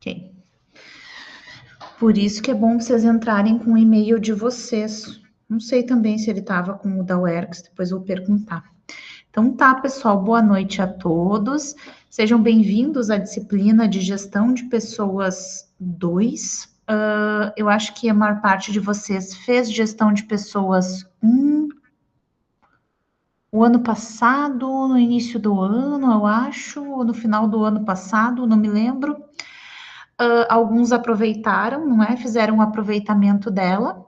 Ok. Por isso que é bom vocês entrarem com o e-mail de vocês. Não sei também se ele estava com o da UERGS, depois eu vou perguntar. Então tá, pessoal, boa noite a todos. Sejam bem-vindos à disciplina de Gestão de Pessoas 2. Eu acho que a maior parte de vocês fez Gestão de Pessoas 1 o ano passado, no início do ano, eu acho, ou no final do ano passado, não me lembro. Alguns aproveitaram, não é? Fizeram um aproveitamento dela.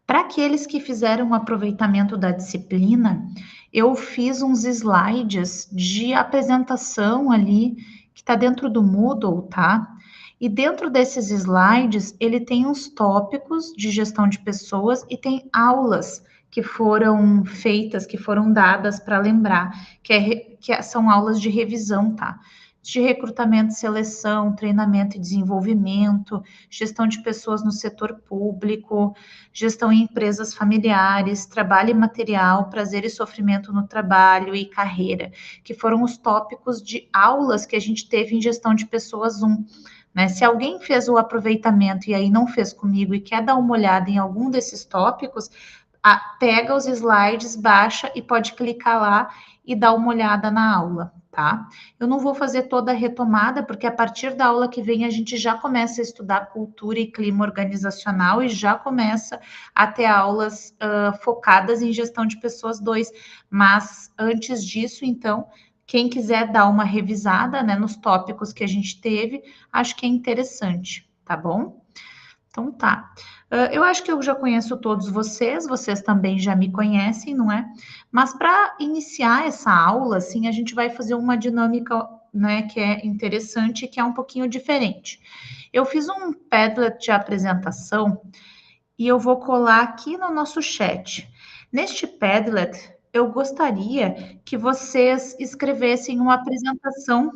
Para aqueles que fizeram o aproveitamento da disciplina, eu fiz uns slides de apresentação ali, que está dentro do Moodle, tá? E dentro desses slides, ele tem uns tópicos de gestão de pessoas e tem aulas que foram feitas, que foram dadas para lembrar, são aulas de revisão, tá? De recrutamento, seleção, treinamento e desenvolvimento, gestão de pessoas no setor público, gestão em empresas familiares, trabalho e material, prazer e sofrimento no trabalho e carreira, que foram os tópicos de aulas que a gente teve em gestão de pessoas 1. Né? Se alguém fez o aproveitamento e aí não fez comigo e quer dar uma olhada em algum desses tópicos, pega os slides, baixa e pode clicar lá e dar uma olhada na aula, tá? Eu não vou fazer toda a retomada, porque a partir da aula que vem a gente já começa a estudar cultura e clima organizacional e já começa a ter aulas focadas em gestão de pessoas 2. Mas antes disso, então, quem quiser dar uma revisada, né, nos tópicos que a gente teve, acho que é interessante, tá bom? Então tá. Eu acho que eu já conheço todos vocês, vocês também já me conhecem, não é? Mas para iniciar essa aula, assim, a gente vai fazer uma dinâmica, né, que é interessante, que é um pouquinho diferente. Eu fiz um Padlet de apresentação e eu vou colar aqui no nosso chat. Neste Padlet, eu gostaria que vocês escrevessem uma apresentação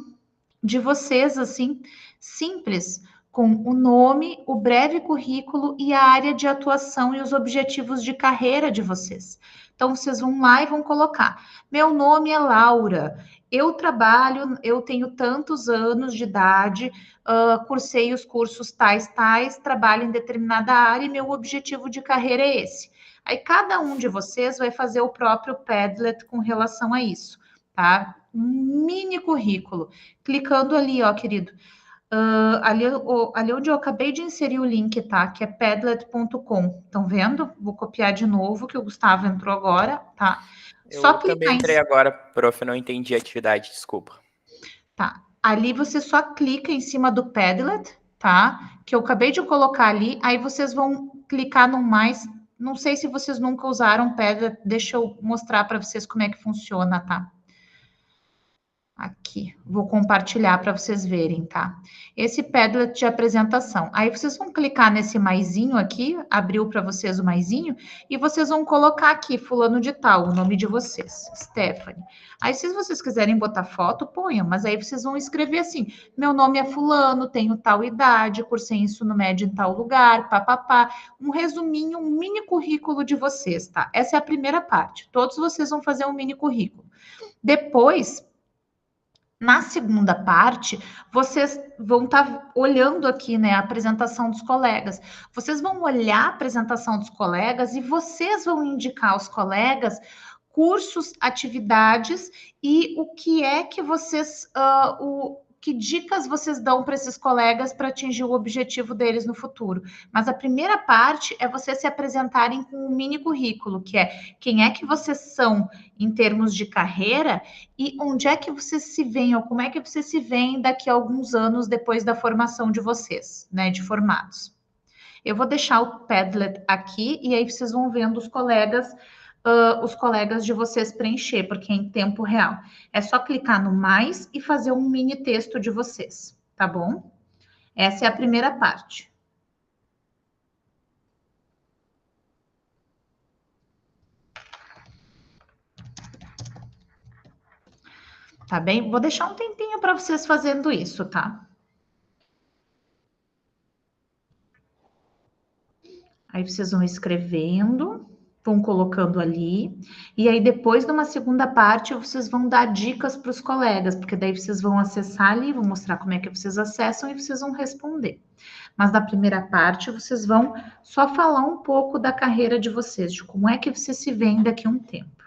de vocês, assim, simples, com o nome, o breve currículo e a área de atuação e os objetivos de carreira de vocês. Então, vocês vão lá e vão colocar: meu nome é Laura, eu tenho tantos anos de idade, cursei os cursos tais, trabalho em determinada área e meu objetivo de carreira é esse. Aí, cada um de vocês vai fazer o próprio Padlet com relação a isso, tá? Um mini currículo. Clicando ali, ó, querido. Ali onde eu acabei de inserir o link, tá? Que é padlet.com. Estão vendo? Vou copiar de novo, que o Gustavo entrou agora, tá? Só Eu clicar também em entrei agora, prof, não entendi a atividade, desculpa. Tá. Ali você só clica em cima do Padlet, tá? Que eu acabei de colocar ali. Aí vocês vão clicar no mais. Não sei se vocês nunca usaram Padlet. Deixa eu mostrar para vocês como é que funciona, tá? Aqui, vou compartilhar para vocês verem, tá? Esse Padlet de apresentação. Aí vocês vão clicar nesse maisinho aqui, abriu para vocês o maisinho, e vocês vão colocar aqui, fulano de tal, o nome de vocês, Stephanie. Aí, se vocês quiserem botar foto, ponham, mas aí vocês vão escrever assim: meu nome é fulano, tenho tal idade, cursei ensino médio em tal lugar, papapá. Um resuminho, um mini currículo de vocês, tá? Essa é a primeira parte. Todos vocês vão fazer um mini currículo. Depois, na segunda parte, vocês vão estar olhando aqui, né, a apresentação dos colegas. Vocês vão olhar a apresentação dos colegas e vocês vão indicar aos colegas cursos, atividades e o que é que vocês, que dicas vocês dão para esses colegas para atingir o objetivo deles no futuro. Mas a primeira parte é vocês se apresentarem com um mini currículo, que é quem é que vocês são em termos de carreira e onde é que vocês se veem, ou como é que vocês se veem daqui a alguns anos depois da formação de vocês, né, de formados. Eu vou deixar o Padlet aqui e aí vocês vão vendo os colegas de vocês preencher, porque é em tempo real. É só clicar no mais e fazer um mini texto de vocês, tá bom? Essa é a primeira parte. Tá bem? Vou deixar um tempinho para vocês fazendo isso, tá? Aí vocês vão escrevendo. vão colocando ali, e aí depois, numa segunda parte, vocês vão dar dicas para os colegas, porque daí vocês vão acessar ali, vão mostrar como é que vocês acessam e vocês vão responder. Mas na primeira parte, vocês vão só falar um pouco da carreira de vocês, de como é que vocês se veem daqui a um tempo.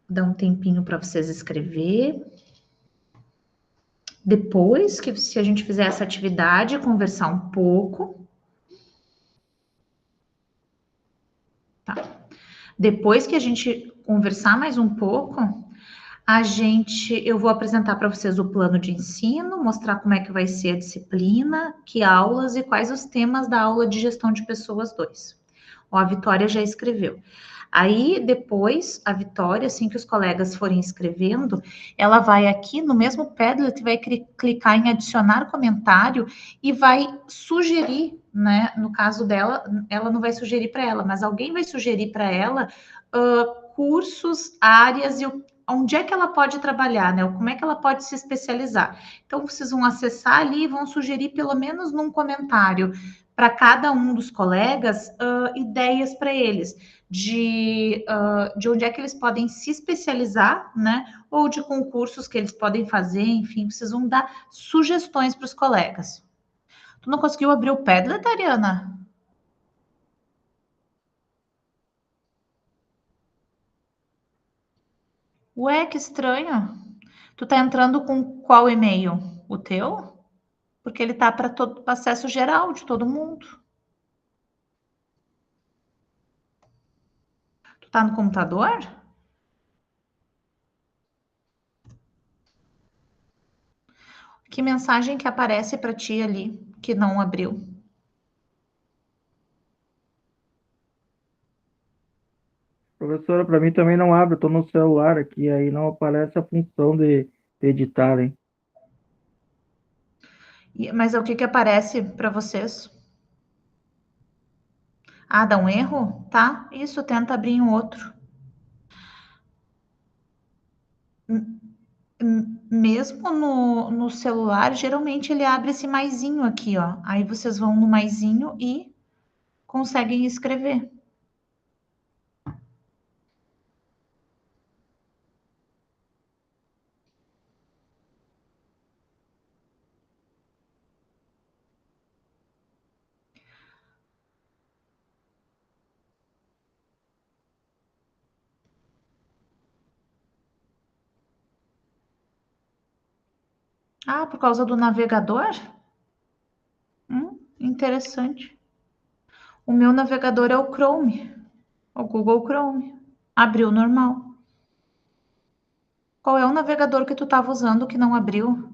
Dá um tempinho para vocês escrever. Depois que se a gente fizer essa atividade, conversar um pouco. Tá. Depois que a gente conversar mais um pouco, eu vou apresentar para vocês o plano de ensino, mostrar como é que vai ser a disciplina, que aulas e quais os temas da aula de gestão de pessoas 2. Ó, a Vitória já escreveu. Aí, depois, a Vitória, assim que os colegas forem escrevendo, ela vai aqui no mesmo Padlet, vai clicar em adicionar comentário e vai sugerir, né? No caso dela, ela não vai sugerir para ela, mas alguém vai sugerir para ela cursos, áreas e onde é que ela pode trabalhar, né? Como é que ela pode se especializar. Então, vocês vão acessar ali e vão sugerir, pelo menos num comentário, para cada um dos colegas, ideias para eles de onde é que eles podem se especializar, né? Ou de concursos que eles podem fazer, enfim, vocês vão dar sugestões para os colegas. Tu não conseguiu abrir o Padlet, Ariana? Ué, que estranho. Tu tá entrando com qual e-mail? O teu? Porque ele tá para todo acesso geral de todo mundo. Tu tá no computador? Que mensagem que aparece para ti ali que não abriu? Professora, para mim também não abre, eu tô no celular aqui, aí não aparece a função de editar, hein? Mas o que que aparece para vocês? Ah, dá um erro? Tá, isso, tenta abrir em outro. Mesmo no celular, geralmente ele abre esse maisinho aqui, ó. Aí vocês vão no maisinho e conseguem escrever. Ah, por causa do navegador? Interessante. O meu navegador é o Chrome, o Google Chrome. Abriu normal. Qual é o navegador que tu estava usando que não abriu?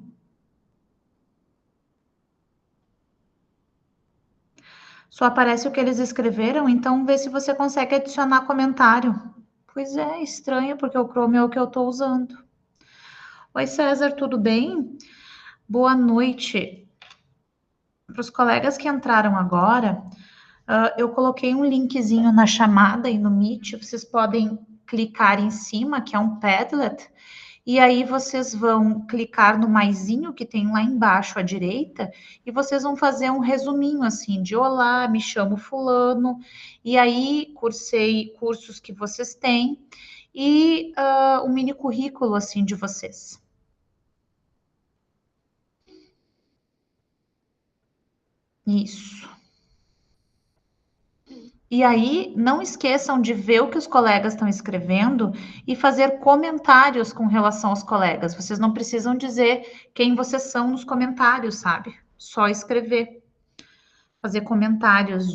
Só aparece o que eles escreveram, então vê se você consegue adicionar comentário. Pois é, estranho, porque o Chrome é o que eu estou usando. Oi, César, tudo bem? Boa noite. Para os colegas que entraram agora, eu coloquei um linkzinho na chamada e no Meet, vocês podem clicar em cima, que é um Padlet, e aí vocês vão clicar no maisinho que tem lá embaixo à direita, e vocês vão fazer um resuminho assim de olá, me chamo fulano, e aí cursei cursos que vocês têm, e um mini currículo assim de vocês. Isso. E aí, não esqueçam de ver o que os colegas estão escrevendo e fazer comentários com relação aos colegas. Vocês não precisam dizer quem vocês são nos comentários, sabe? Só escrever. Fazer comentários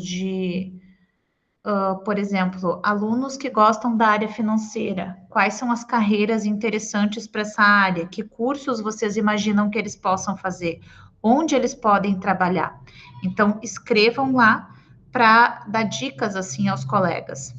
por exemplo, alunos que gostam da área financeira. Quais são as carreiras interessantes para essa área? Que cursos vocês imaginam que eles possam fazer? Onde eles podem trabalhar? Então, escrevam lá para dar dicas assim aos colegas.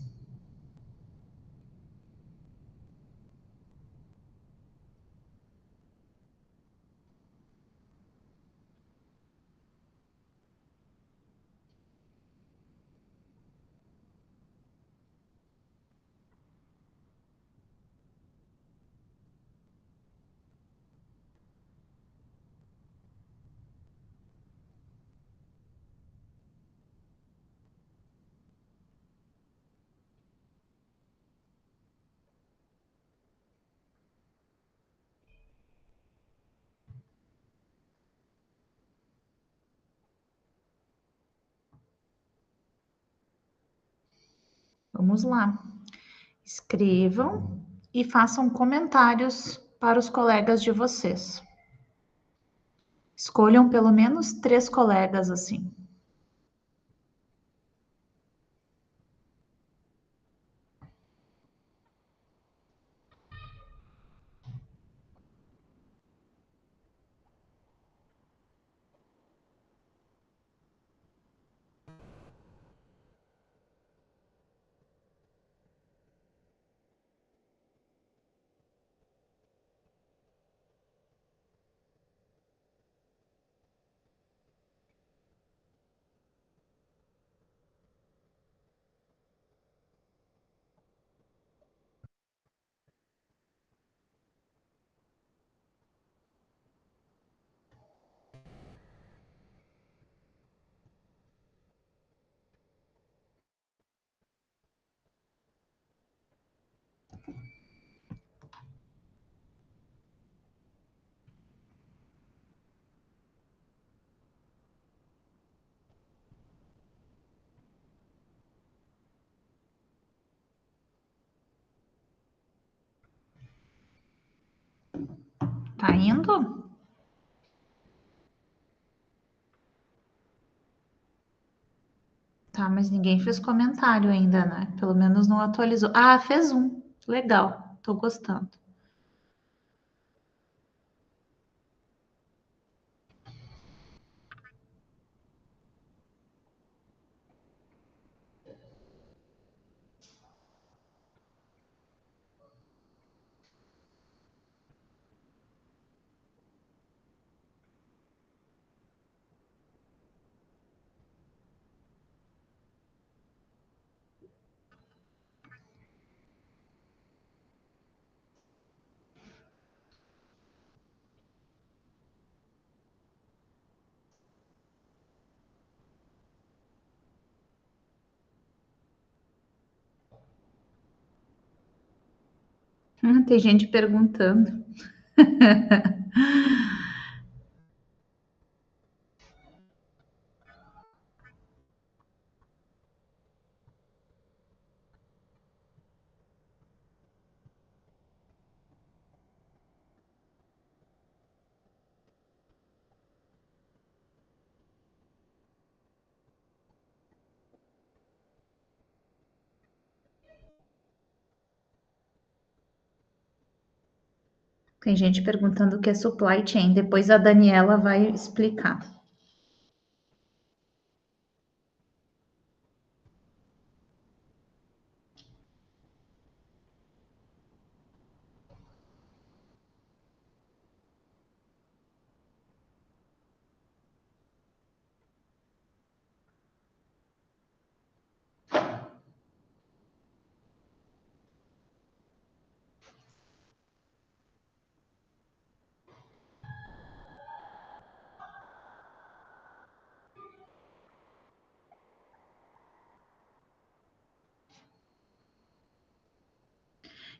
Vamos lá. Escrevam e façam comentários para os colegas de vocês. Escolham pelo menos 3 colegas assim. Tá indo? Tá, mas ninguém fez comentário ainda, né? Pelo menos não atualizou. Ah, fez um. Legal, tô gostando. Tem gente perguntando. Tem gente perguntando o que é supply chain. Depois a Daniela vai explicar.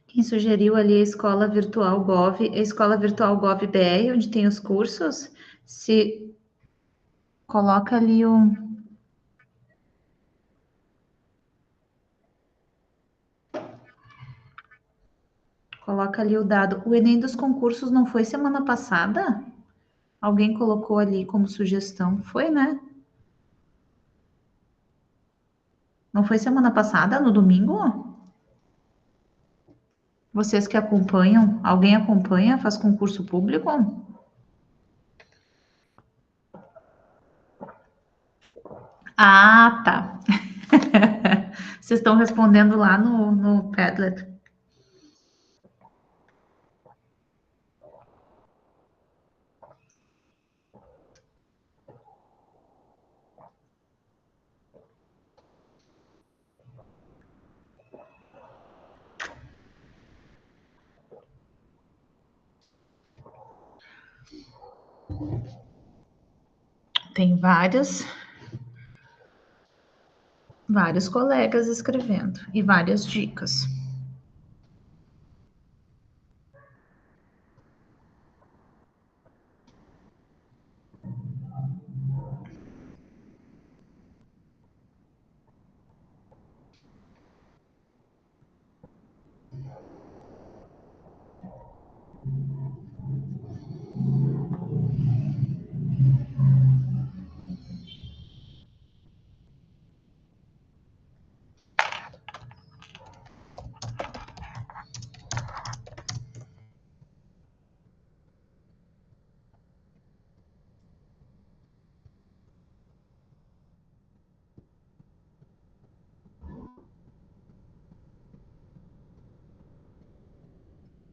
Quem sugeriu ali a Escola Virtual Gov, a Escola Virtual Gov BR, onde tem os cursos, se coloca ali o... Coloca ali o dado. O Enem dos concursos não foi semana passada? Alguém colocou ali como sugestão. Foi, né? Não foi semana passada, no domingo? Vocês que acompanham, alguém acompanha, faz concurso público? Ah, tá. Vocês estão respondendo lá no Padlet. Tem vários colegas escrevendo e várias dicas.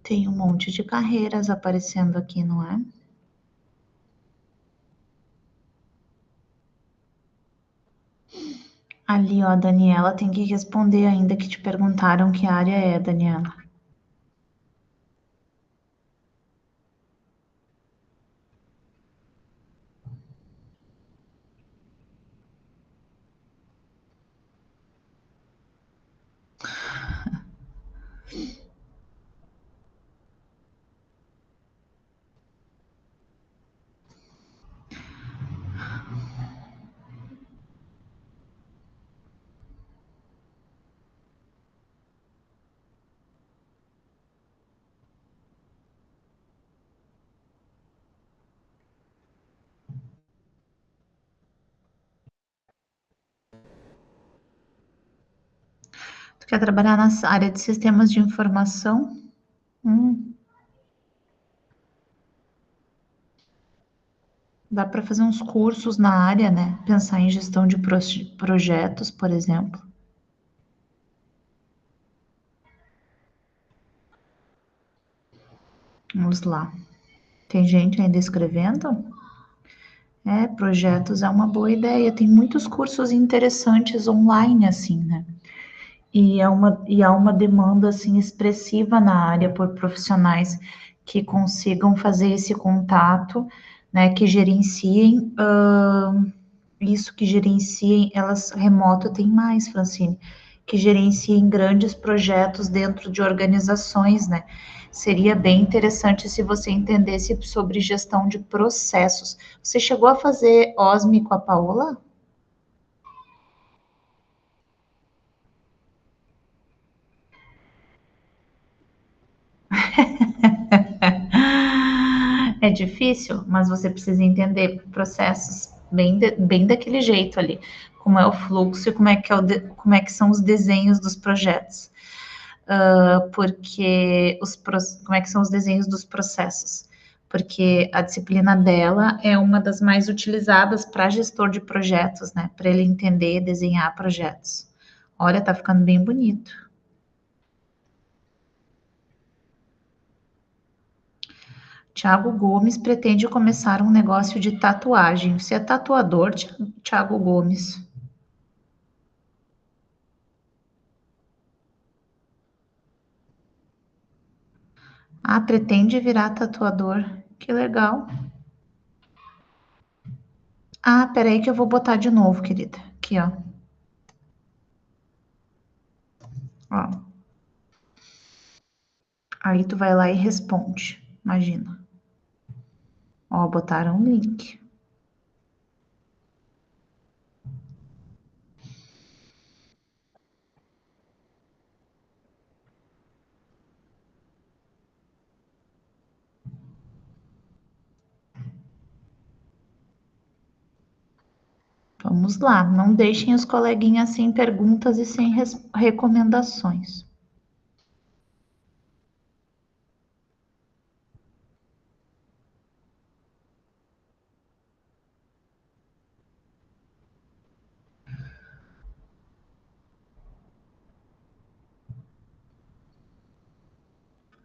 Tem um monte de carreiras aparecendo aqui, não é? Ali, ó, a Daniela tem que responder ainda que te perguntaram que área é, Daniela. Tu quer trabalhar na área de sistemas de informação? Dá para fazer uns cursos na área, né? Pensar em gestão de projetos, por exemplo. Vamos lá. Tem gente ainda escrevendo? Projetos é uma boa ideia. Tem muitos cursos interessantes online, assim, né? E há uma demanda, assim, expressiva na área por profissionais que consigam fazer esse contato, né? Que gerenciem isso, que gerenciem, elas remoto tem mais, Francine, que gerenciem grandes projetos dentro de organizações, né? Seria bem interessante se você entendesse sobre gestão de processos. Você chegou a fazer OSME com a Paola? É difícil, mas você precisa entender processos bem daquele jeito ali, como é o fluxo e como é que são os desenhos dos projetos. Porque como é que são os desenhos dos processos? Porque a disciplina dela é uma das mais utilizadas para gestor de projetos, né? Para ele entender e desenhar projetos. Olha, tá ficando bem bonito. Tiago Gomes pretende começar um negócio de tatuagem. Você é tatuador, Tiago Gomes? Ah, pretende virar tatuador. Que legal. Ah, peraí que eu vou botar de novo, querida. Aqui, ó. Ó. Aí tu vai lá e responde. Imagina. Ó, botaram um link. Vamos lá. Não deixem os coleguinhas sem perguntas e sem recomendações.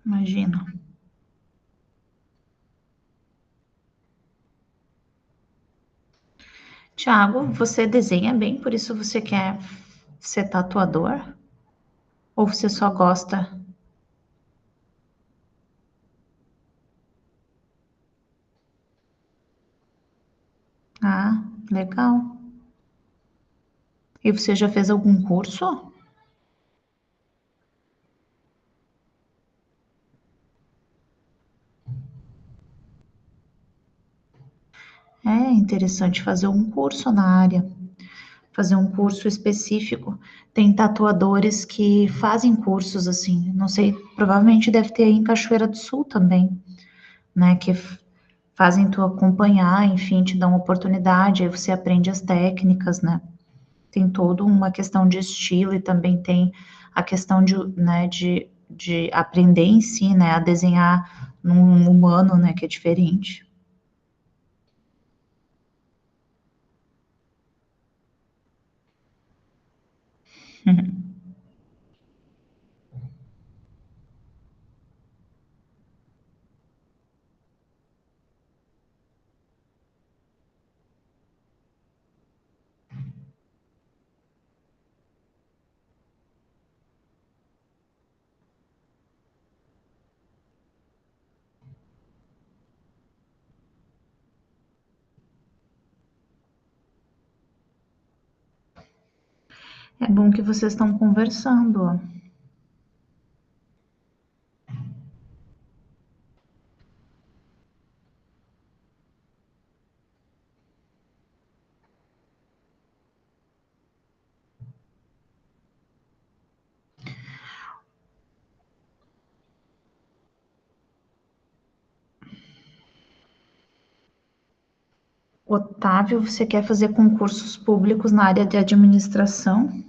Imagina. Tiago, você desenha bem, por isso você quer ser tatuador? Ou você só gosta? Ah, legal. E você já fez algum curso? É interessante fazer um curso na área, fazer um curso específico. Tem tatuadores que fazem cursos assim, não sei, provavelmente deve ter aí em Cachoeira do Sul também, né? Que fazem tu acompanhar, enfim, te dão oportunidade, aí você aprende as técnicas, né? Tem toda uma questão de estilo e também tem a questão de, né, de aprender em si, né, a desenhar num humano, né, que é diferente. É bom que vocês estão conversando, ó. Otávio, você quer fazer concursos públicos na área de administração?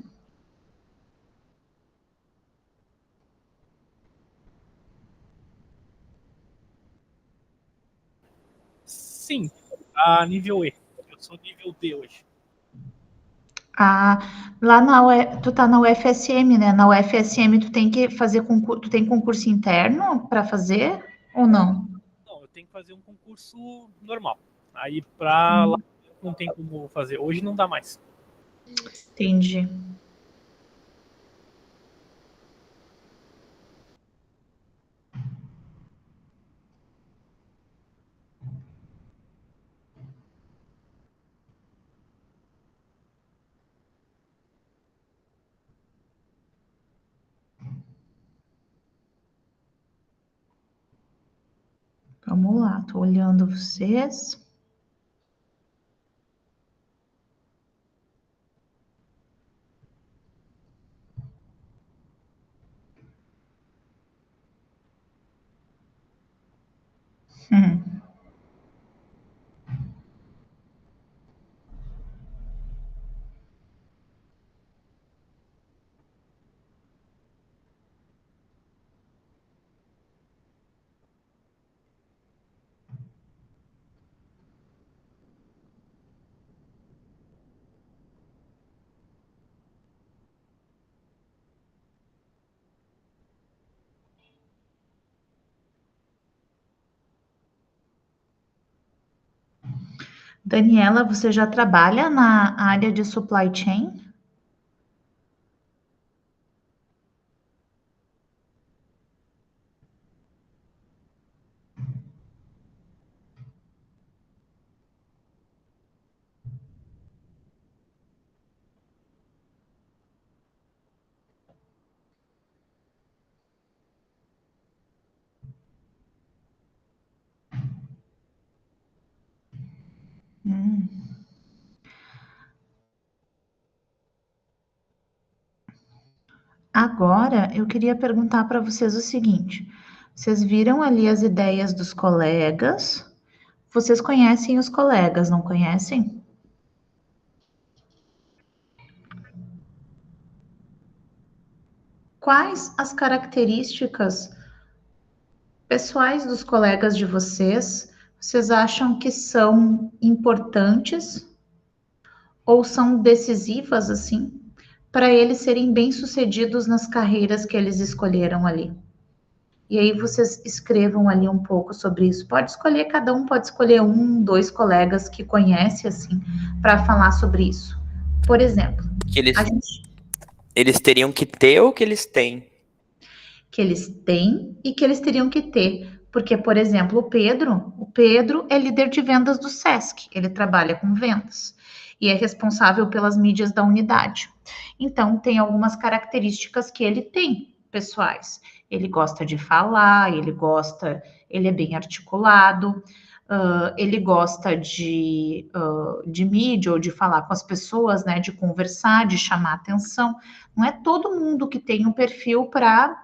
Sim, a nível E. Eu sou nível D hoje. Ah, lá tu tá na UFSM, né? Na UFSM tu tem que fazer concurso, tu tem concurso interno para fazer ou não? Não, eu tenho que fazer um concurso normal. Aí pra lá não tem como fazer. Hoje não dá mais. Entendi. Vamos lá, tô olhando vocês. Hum. Daniela, você já trabalha na área de supply chain? Hum. Agora, eu queria perguntar para vocês o seguinte: vocês viram ali as ideias dos colegas? Vocês conhecem os colegas, não conhecem? Quais as características pessoais dos colegas de vocês acham que são importantes ou são decisivas assim para eles serem bem-sucedidos nas carreiras que eles escolheram ali? E aí vocês escrevam ali um pouco sobre isso. Pode escolher, cada um pode escolher um, dois colegas que conhece assim para falar sobre isso. Por exemplo, Que eles, a gente eles teriam que ter ou que eles têm? que eles têm e que eles teriam que ter. Porque, por exemplo, o Pedro é líder de vendas do SESC, ele trabalha com vendas e é responsável pelas mídias da unidade. Então, tem algumas características que ele tem, pessoais. Ele gosta de falar, ele é bem articulado, ele gosta de mídia ou de falar com as pessoas, né, de conversar, de chamar atenção. Não é todo mundo que tem um perfil para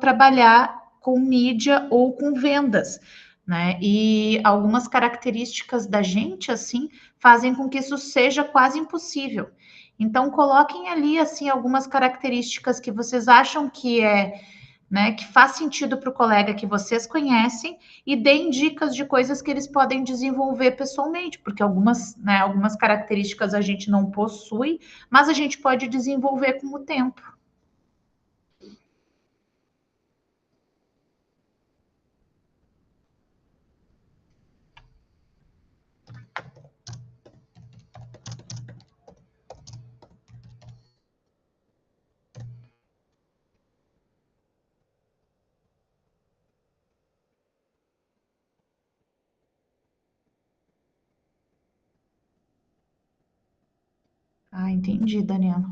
trabalhar com mídia ou com vendas, né? E algumas características da gente, assim, fazem com que isso seja quase impossível. Então, coloquem ali, assim, algumas características que vocês acham que né, que faz sentido para o colega que vocês conhecem e deem dicas de coisas que eles podem desenvolver pessoalmente, porque algumas características a gente não possui, mas a gente pode desenvolver com o tempo. Ah, entendi, Daniela.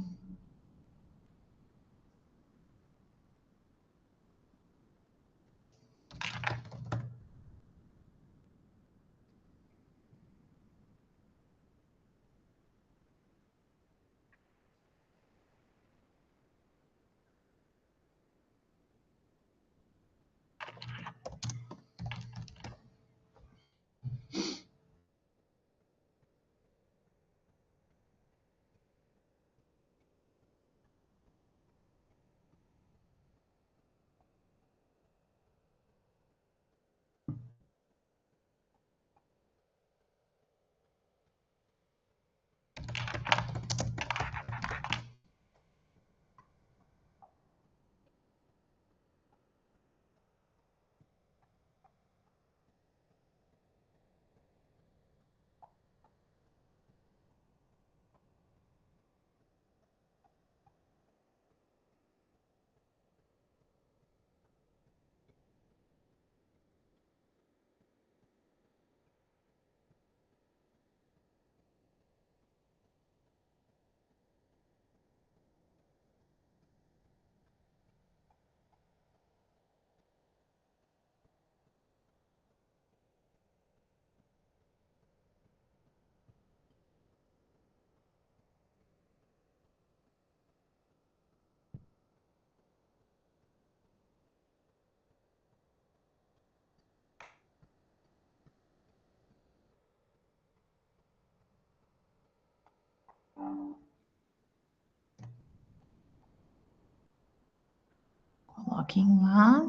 Coloquem lá.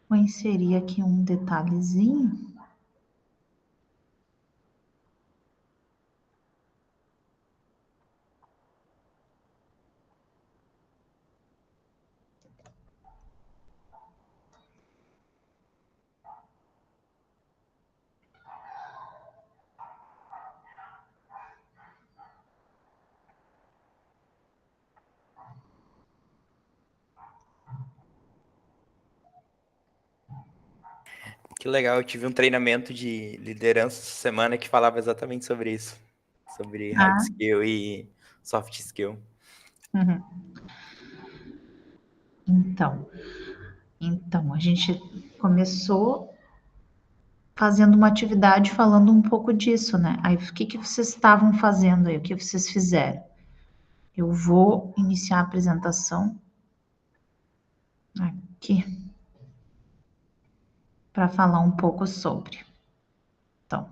Vou inserir aqui um detalhezinho. Que legal, eu tive um treinamento de liderança essa semana que falava exatamente sobre isso. Sobre hard skill e soft skill. Uhum. Então, a gente começou fazendo uma atividade falando um pouco disso, né? Aí, o que vocês estavam fazendo aí? O que vocês fizeram? Eu vou iniciar a apresentação aqui para falar um pouco sobre. Então,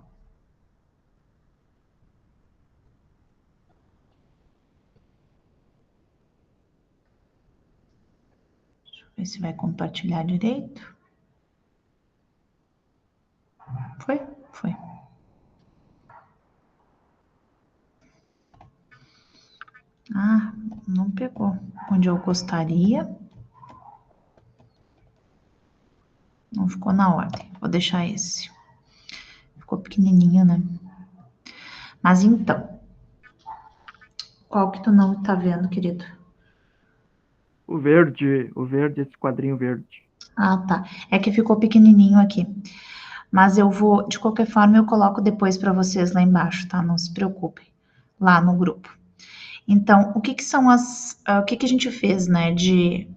deixa eu ver se vai compartilhar direito. Foi? Foi. Ah, não pegou. Onde eu gostaria. Não ficou na ordem. Vou deixar esse. Ficou pequenininho, né? Mas então, qual que tu não tá vendo, querido? O verde, esse quadrinho verde. Ah, tá. É que ficou pequenininho aqui. Mas eu vou, de qualquer forma, eu coloco depois para vocês lá embaixo, tá? Não se preocupem. Lá no grupo. Então, o que que são o que que a gente fez, né, de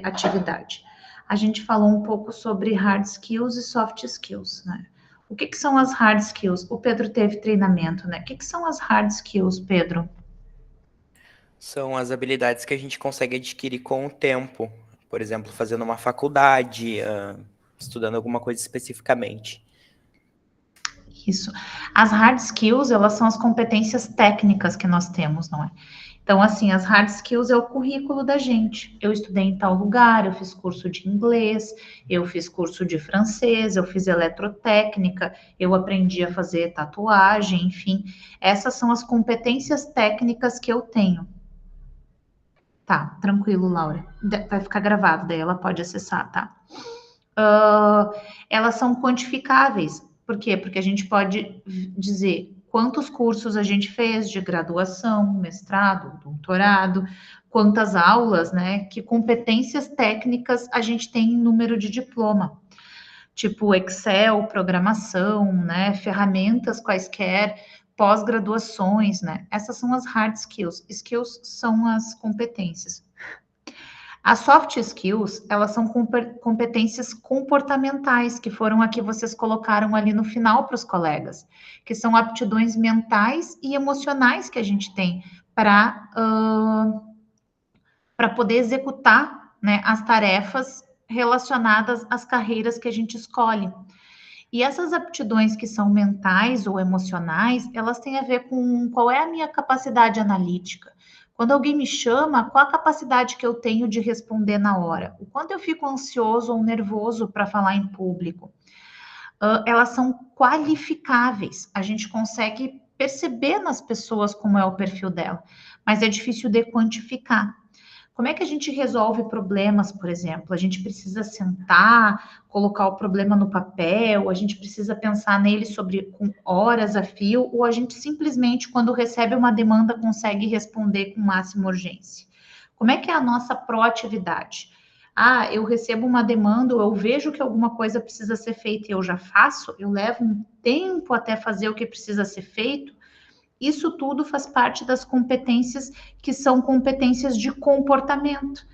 atividade? A gente falou um pouco sobre hard skills e soft skills, né? O que que são as hard skills? O Pedro teve treinamento, né? O que que são as hard skills, Pedro? São as habilidades que a gente consegue adquirir com o tempo. Por exemplo, fazendo uma faculdade, estudando alguma coisa especificamente. Isso. As hard skills, elas são as competências técnicas que nós temos, não é? Então, assim, as hard skills é o currículo da gente. Eu estudei em tal lugar, eu fiz curso de inglês, eu fiz curso de francês, eu fiz eletrotécnica, eu aprendi a fazer tatuagem, enfim. Essas são as competências técnicas que eu tenho. Tá, tranquilo, Laura. Vai ficar gravado, daí ela pode acessar, tá? Elas são quantificáveis. Por quê? Porque a gente pode dizer quantos cursos a gente fez de graduação, mestrado, doutorado, quantas aulas, né? Que competências técnicas a gente tem em número de diploma. Tipo Excel, programação, né? Ferramentas quaisquer, pós-graduações, né? Essas são as hard skills. Skills são as competências. As soft skills, elas são competências comportamentais, que foram a que vocês colocaram ali no final para os colegas, que são aptidões mentais e emocionais que a gente tem para poder executar, né, as tarefas relacionadas às carreiras que a gente escolhe. E essas aptidões que são mentais ou emocionais, elas têm a ver com qual é a minha capacidade analítica. Quando alguém me chama, qual a capacidade que eu tenho de responder na hora? O quanto eu fico ansioso ou nervoso para falar em público? Elas são qualificáveis. A gente consegue perceber nas pessoas como é o perfil dela, mas é difícil de quantificar. Como é que a gente resolve problemas, por exemplo? A gente precisa sentar, colocar o problema no papel, a gente precisa pensar nele com horas a fio, ou a gente simplesmente, quando recebe uma demanda, consegue responder com máxima urgência? Como é que é a nossa proatividade? Ah, eu recebo uma demanda, ou eu vejo que alguma coisa precisa ser feita e eu já faço, eu levo um tempo até fazer o que precisa ser feito. Isso tudo faz parte das competências que são competências de comportamento,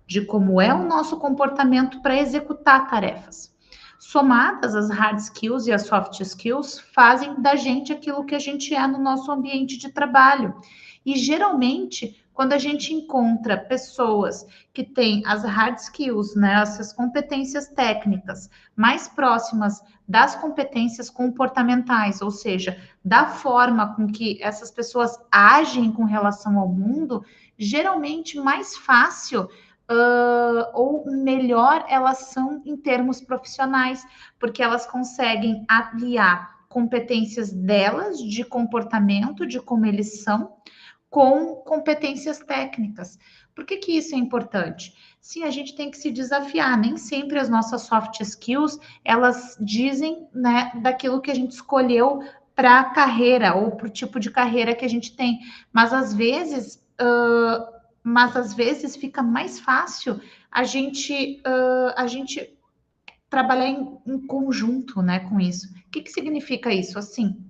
de como é o nosso comportamento para executar tarefas. Somadas, as hard skills e as soft skills fazem da gente aquilo que a gente é no nosso ambiente de trabalho. E geralmente, quando a gente encontra pessoas que têm as hard skills, né, essas competências técnicas mais próximas das competências comportamentais, ou seja, da forma com que essas pessoas agem com relação ao mundo, geralmente mais fácil ou melhor elas são em termos profissionais, porque elas conseguem aliar competências delas de comportamento, de como eles são, com competências técnicas. Por que que isso é importante? Sim, a gente tem que se desafiar. Nem sempre as nossas soft skills, elas dizem, né, daquilo que a gente escolheu para a carreira ou para o tipo de carreira que a gente tem. Mas às vezes fica mais fácil a gente trabalhar em conjunto, né, com isso. O que significa isso? Assim,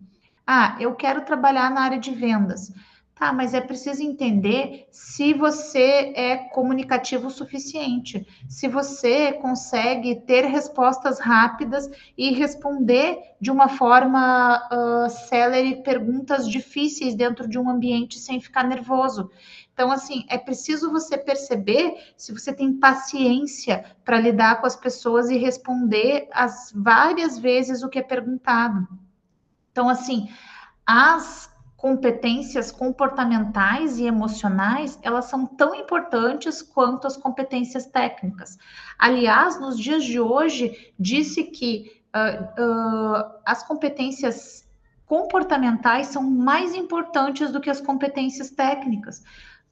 eu quero trabalhar na área de vendas. Tá, mas é preciso entender se você é comunicativo o suficiente, se você consegue ter respostas rápidas e responder de uma forma célere perguntas difíceis dentro de um ambiente sem ficar nervoso. Então, assim, é preciso você perceber se você tem paciência para lidar com as pessoas e responder as várias vezes o que é perguntado. Então, assim, as competências comportamentais e emocionais, elas são tão importantes quanto as competências técnicas. Aliás, nos dias de hoje, disse que as competências comportamentais são mais importantes do que as competências técnicas.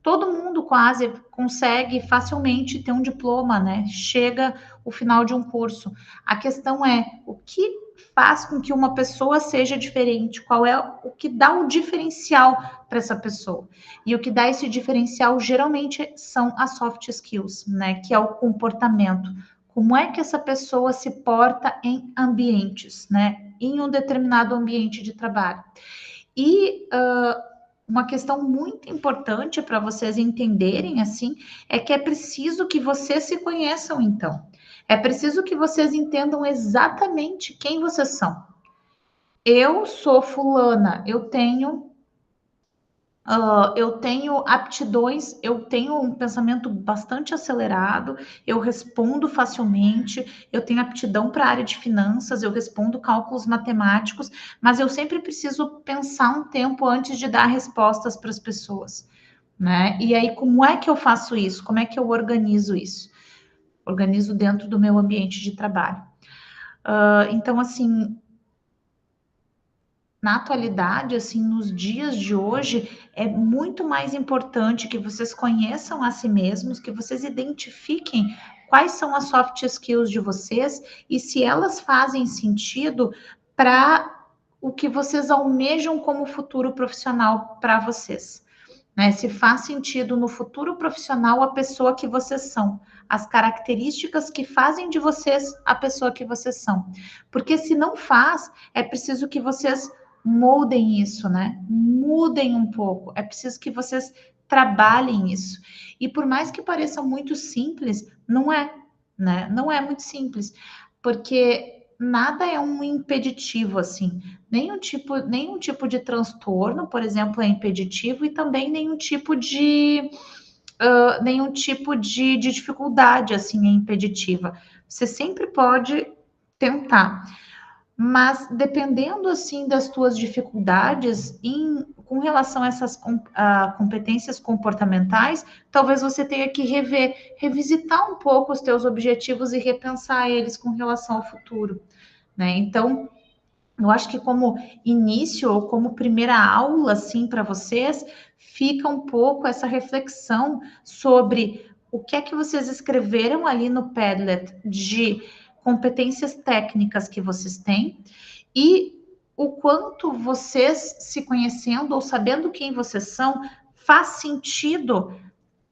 Todo mundo quase consegue facilmente ter um diploma, né? Chega o final de um curso. A questão é o que faz com que uma pessoa seja diferente, qual é o que dá o diferencial para essa pessoa. E o que dá esse diferencial geralmente são as soft skills, né? Que é o comportamento. Como é que essa pessoa se porta em ambientes, né? Em um determinado ambiente de trabalho. E uma questão muito importante para vocês entenderem, assim, é que é preciso que vocês se conheçam, então. É preciso que vocês entendam exatamente quem vocês são. Eu sou fulana, eu tenho aptidões, eu tenho um pensamento bastante acelerado, eu respondo facilmente, eu tenho aptidão para a área de finanças, eu respondo cálculos matemáticos, mas eu sempre preciso pensar um tempo antes de dar respostas para as pessoas, né? E aí, como é que eu faço isso? Como é que eu organizo isso? Organizo dentro do meu ambiente de trabalho. Então, assim, na atualidade, assim, nos dias de hoje, é muito mais importante que vocês conheçam a si mesmos, que vocês identifiquem quais são as soft skills de vocês e se elas fazem sentido para o que vocês almejam como futuro profissional para vocês. Né? Se faz sentido no futuro profissional a pessoa que vocês são, as características que fazem de vocês a pessoa que vocês são. Porque se não faz, é preciso que vocês moldem isso, né? Mudem um pouco. É preciso que vocês trabalhem isso. E por mais que pareça muito simples, não é, né? Não é muito simples, porque nada é um impeditivo assim. Nenhum tipo de transtorno, por exemplo, é impeditivo e também nenhum tipo de dificuldade assim é impeditiva. Você sempre pode tentar. Mas dependendo assim das tuas dificuldades com relação a essas competências comportamentais, talvez você tenha que revisitar um pouco os teus objetivos e repensar eles com relação ao futuro, né? Então, eu acho que como início ou como primeira aula assim para vocês, fica um pouco essa reflexão sobre o que é que vocês escreveram ali no Padlet de competências técnicas que vocês têm e o quanto vocês se conhecendo ou sabendo quem vocês são faz sentido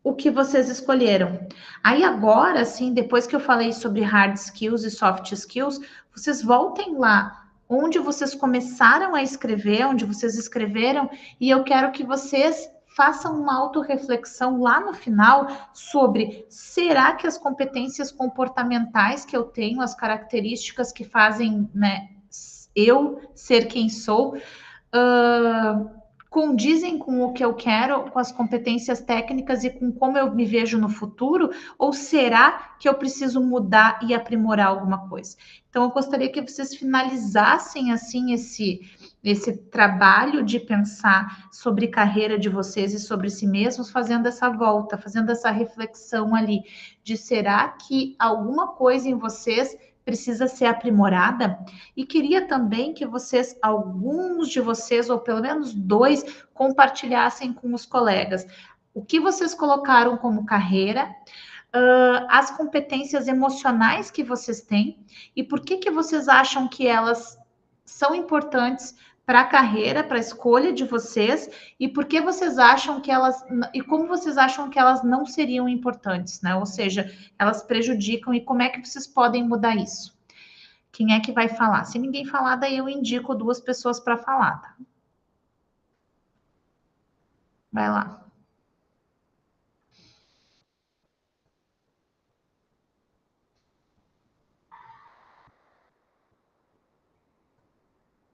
o que vocês escolheram. Aí agora, assim, depois que eu falei sobre hard skills e soft skills, vocês voltem lá onde vocês começaram a escrever, onde vocês escreveram, e eu quero que vocês façam uma autorreflexão lá no final sobre será que as competências comportamentais que eu tenho, as características que fazem, né, eu ser quem sou, condizem com o que eu quero, com as competências técnicas e com como eu me vejo no futuro? Ou será que eu preciso mudar e aprimorar alguma coisa? Então, eu gostaria que vocês finalizassem, assim, esse trabalho de pensar sobre carreira de vocês e sobre si mesmos, fazendo essa volta, fazendo essa reflexão ali, de será que alguma coisa em vocês precisa ser aprimorada? E queria também que vocês, alguns de vocês, ou pelo menos 2, compartilhassem com os colegas o que vocês colocaram como carreira, as competências emocionais que vocês têm e por que vocês acham que elas são importantes para a carreira, para a escolha de vocês, e por que vocês acham que elas, e como vocês acham que elas não seriam importantes, né? Ou seja, elas prejudicam, e como é que vocês podem mudar isso? Quem é que vai falar? Se ninguém falar, daí eu indico 2 pessoas para falar, tá? Vai lá.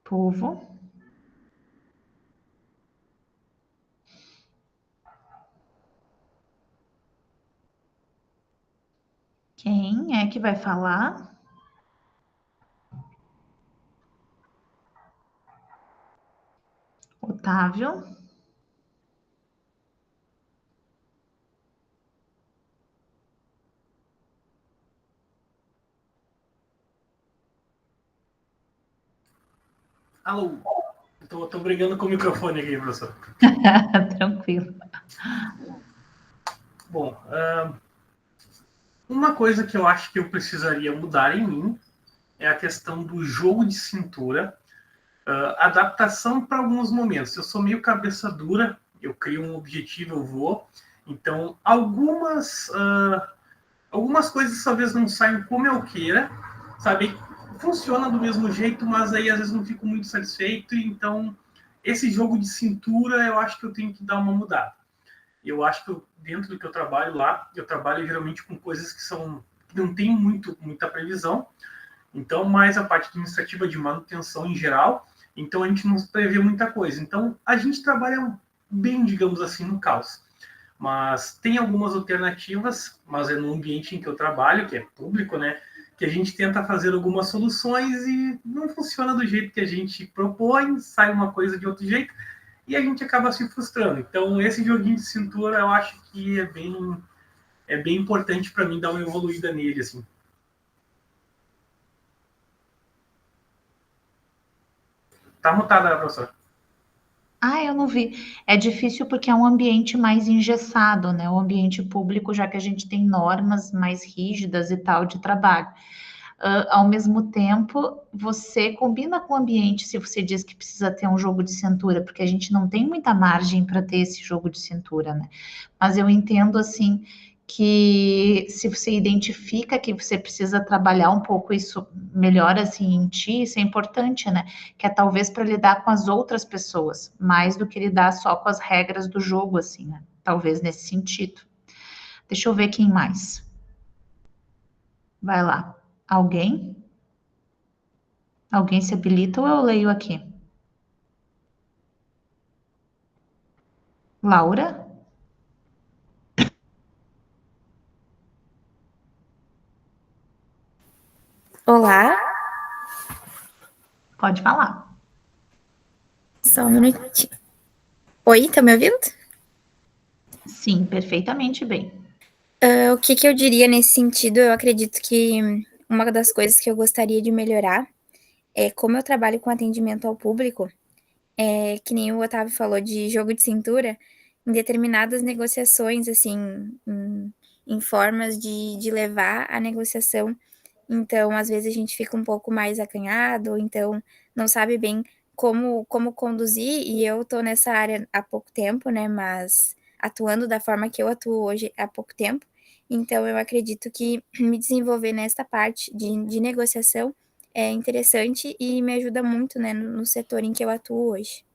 Povo. Quem é que vai falar? Otávio. Alô? Tô brigando com o microfone aqui, professor. Tranquilo. Bom, uma coisa que eu acho que eu precisaria mudar em mim é a questão do jogo de cintura, adaptação para alguns momentos. Eu sou meio cabeça dura, eu crio um objetivo, eu vou. Então, algumas coisas talvez não saiam como eu queira, sabe? Funciona do mesmo jeito, mas aí às vezes não fico muito satisfeito. Então, esse jogo de cintura, eu acho que eu tenho que dar uma mudada. Eu acho que dentro do que eu trabalho lá, eu trabalho geralmente com coisas que não tem muita previsão. Então, mais a parte administrativa de manutenção em geral. Então, a gente não prevê muita coisa. Então, a gente trabalha bem, digamos assim, no caos. Mas tem algumas alternativas, mas é no ambiente em que eu trabalho, que é público, né? Que a gente tenta fazer algumas soluções e não funciona do jeito que a gente propõe, sai uma coisa de outro jeito e a gente acaba se frustrando. Então, esse joguinho de cintura, eu acho que é bem importante para mim dar uma evoluída nele, assim. Tá mutada, professora. Eu não vi. É difícil porque é um ambiente mais engessado, né? O ambiente público, já que a gente tem normas mais rígidas e tal de trabalho. Ao mesmo tempo, você combina com o ambiente se você diz que precisa ter um jogo de cintura, porque a gente não tem muita margem para ter esse jogo de cintura, né? Mas eu entendo, assim, que se você identifica que você precisa trabalhar um pouco isso melhor, assim, em ti, isso é importante, né? Que é talvez para lidar com as outras pessoas, mais do que lidar só com as regras do jogo, assim, né? Talvez nesse sentido. Deixa eu ver quem mais. Vai lá. Alguém? Alguém se habilita ou eu leio aqui? Laura? Olá, Pode falar. só um minutinho. Oi, tá me ouvindo? Sim, perfeitamente bem. O que eu diria nesse sentido? Eu acredito que uma das coisas que eu gostaria de melhorar é como eu trabalho com atendimento ao público, que nem o Otávio falou de jogo de cintura, em determinadas negociações, assim, em formas de levar a negociação. Então, às vezes a gente fica um pouco mais acanhado, ou então não sabe bem como conduzir, e eu tô nessa área há pouco tempo, né, mas atuando da forma que eu atuo hoje há pouco tempo, então eu acredito que me desenvolver nesta parte de negociação é interessante e me ajuda muito, né, no setor em que eu atuo hoje.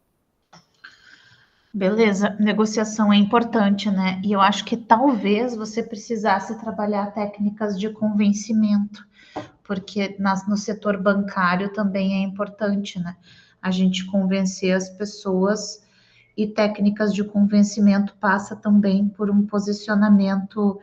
Beleza, negociação é importante, né? E eu acho que talvez você precisasse trabalhar técnicas de convencimento, porque no setor bancário também é importante, né? A gente convencer as pessoas e técnicas de convencimento passa também por um posicionamento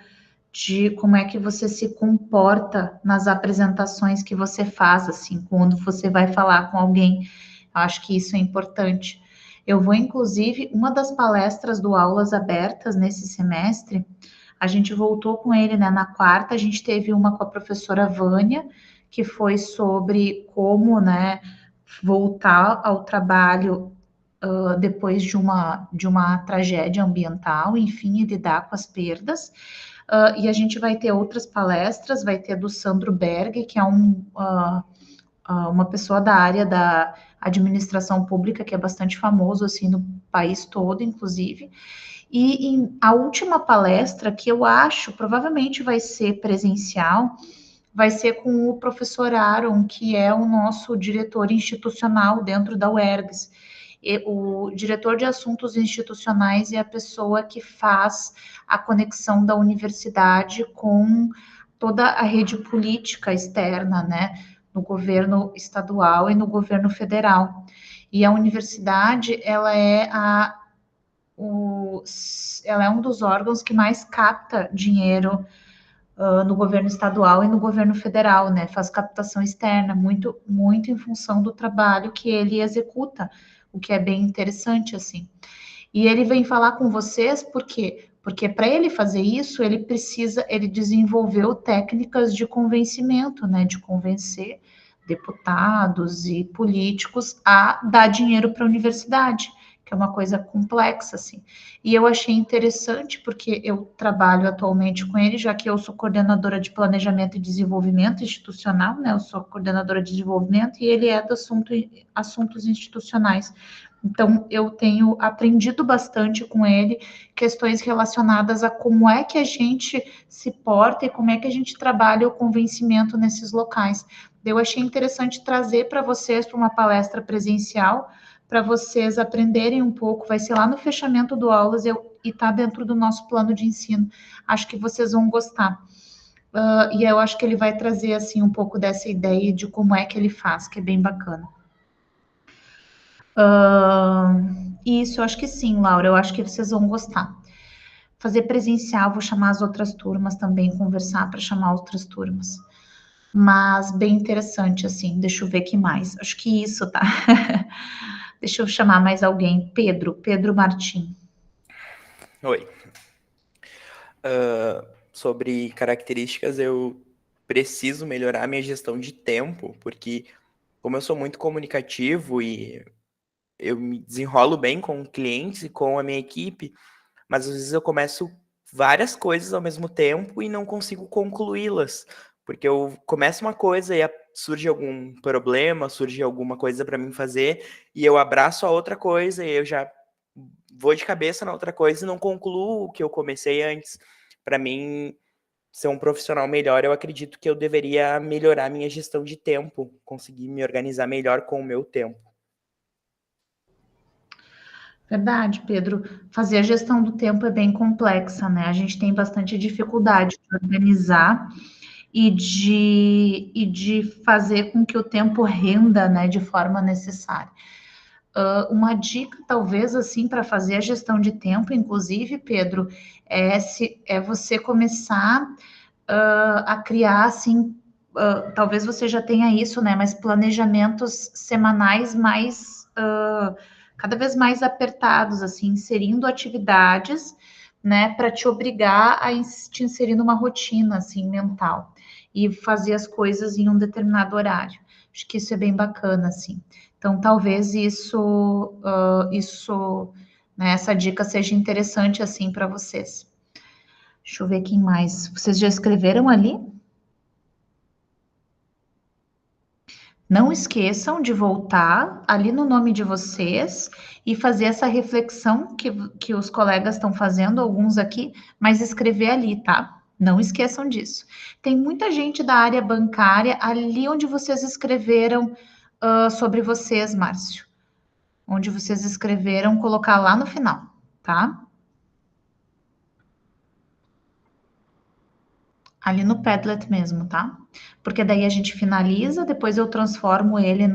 de como é que você se comporta nas apresentações que você faz, assim, quando você vai falar com alguém. Eu acho que isso é importante. Eu vou, inclusive, uma das palestras do Aulas Abertas nesse semestre, a gente voltou com ele, né? Na quarta, a gente teve uma com a professora Vânia, que foi sobre como, né, voltar ao trabalho depois de uma tragédia ambiental, enfim, e lidar com as perdas. E a gente vai ter outras palestras, vai ter do Sandro Berg, que é uma pessoa da área da administração pública, que é bastante famoso, assim, no país todo, inclusive. E a última palestra, que eu acho, provavelmente vai ser presencial, vai ser com o professor Aaron, que é o nosso diretor institucional dentro da UERGS. O diretor de assuntos institucionais é a pessoa que faz a conexão da universidade com toda a rede política externa, né, no governo estadual e no governo federal. E a universidade, ela é um dos órgãos que mais capta dinheiro no governo estadual e no governo federal, né? Faz captação externa, muito, muito em função do trabalho que ele executa, o que é bem interessante, assim. E ele vem falar com vocês por quê? Porque para ele fazer isso, ele desenvolveu técnicas de convencimento, né? De convencer deputados e políticos a dar dinheiro para a universidade, que é uma coisa complexa, assim. E eu achei interessante, porque eu trabalho atualmente com ele, já que eu sou coordenadora de planejamento e desenvolvimento institucional, né? Eu sou coordenadora de desenvolvimento e ele é do assuntos institucionais. Então, eu tenho aprendido bastante com ele questões relacionadas a como é que a gente se porta e como é que a gente trabalha o convencimento nesses locais. Eu achei interessante trazer para vocês, para uma palestra presencial, para vocês aprenderem um pouco. Vai ser lá no fechamento do aulas e está dentro do nosso plano de ensino. Acho que vocês vão gostar. E eu acho que ele vai trazer assim um pouco dessa ideia de como é que ele faz, que é bem bacana. Isso, eu acho que sim, Laura. Eu acho que vocês vão gostar. Fazer presencial, vou chamar as outras turmas também, conversar para chamar outras turmas. Mas bem interessante, assim. Deixa eu ver que mais. Acho que isso, tá? Deixa eu chamar mais alguém. Pedro Martim. Oi. Sobre características, eu preciso melhorar minha gestão de tempo, porque como eu sou muito comunicativo e eu me desenrolo bem com clientes e com a minha equipe, mas às vezes eu começo várias coisas ao mesmo tempo e não consigo concluí-las, porque eu começo uma coisa e surge algum problema, surge alguma coisa para mim fazer, e eu abraço a outra coisa e eu já vou de cabeça na outra coisa e não concluo o que eu comecei antes. Para mim ser um profissional melhor, eu acredito que eu deveria melhorar minha gestão de tempo, conseguir me organizar melhor com o meu tempo. Verdade, Pedro. Fazer a gestão do tempo é bem complexa, né? A gente tem bastante dificuldade de organizar e de fazer com que o tempo renda, né, de forma necessária. Uma dica, talvez, assim, para fazer a gestão de tempo, inclusive, Pedro, é você começar a criar, assim, talvez você já tenha isso, né, mas planejamentos semanais mais, cada vez mais apertados, assim, inserindo atividades, né, para te obrigar a te inserir numa rotina, assim, mental, e fazer as coisas em um determinado horário. Acho que isso é bem bacana, assim. Então, talvez né, essa dica seja interessante, assim, para vocês. Deixa eu ver quem mais. Vocês já escreveram ali? Não esqueçam de voltar ali no nome de vocês e fazer essa reflexão que os colegas estão fazendo, alguns aqui, mas escrever ali, tá? Não esqueçam disso. Tem muita gente da área bancária ali onde vocês escreveram sobre vocês, Márcio. Onde vocês escreveram, colocar lá no final, tá? Ali no Padlet mesmo, tá? Porque daí a gente finaliza, depois eu transformo ele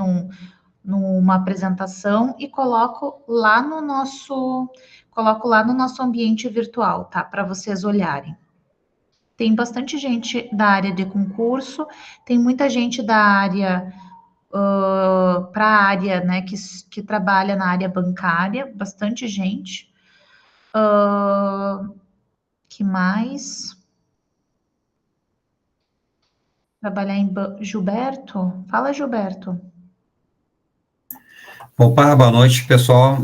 numa apresentação e coloco lá no nosso ambiente virtual, tá? Para vocês olharem. Tem bastante gente da área de concurso, tem muita gente da área para a área, né, que trabalha na área bancária, bastante gente. Que mais? Trabalhar em Gilberto? Fala, Gilberto. Opa, boa noite, pessoal.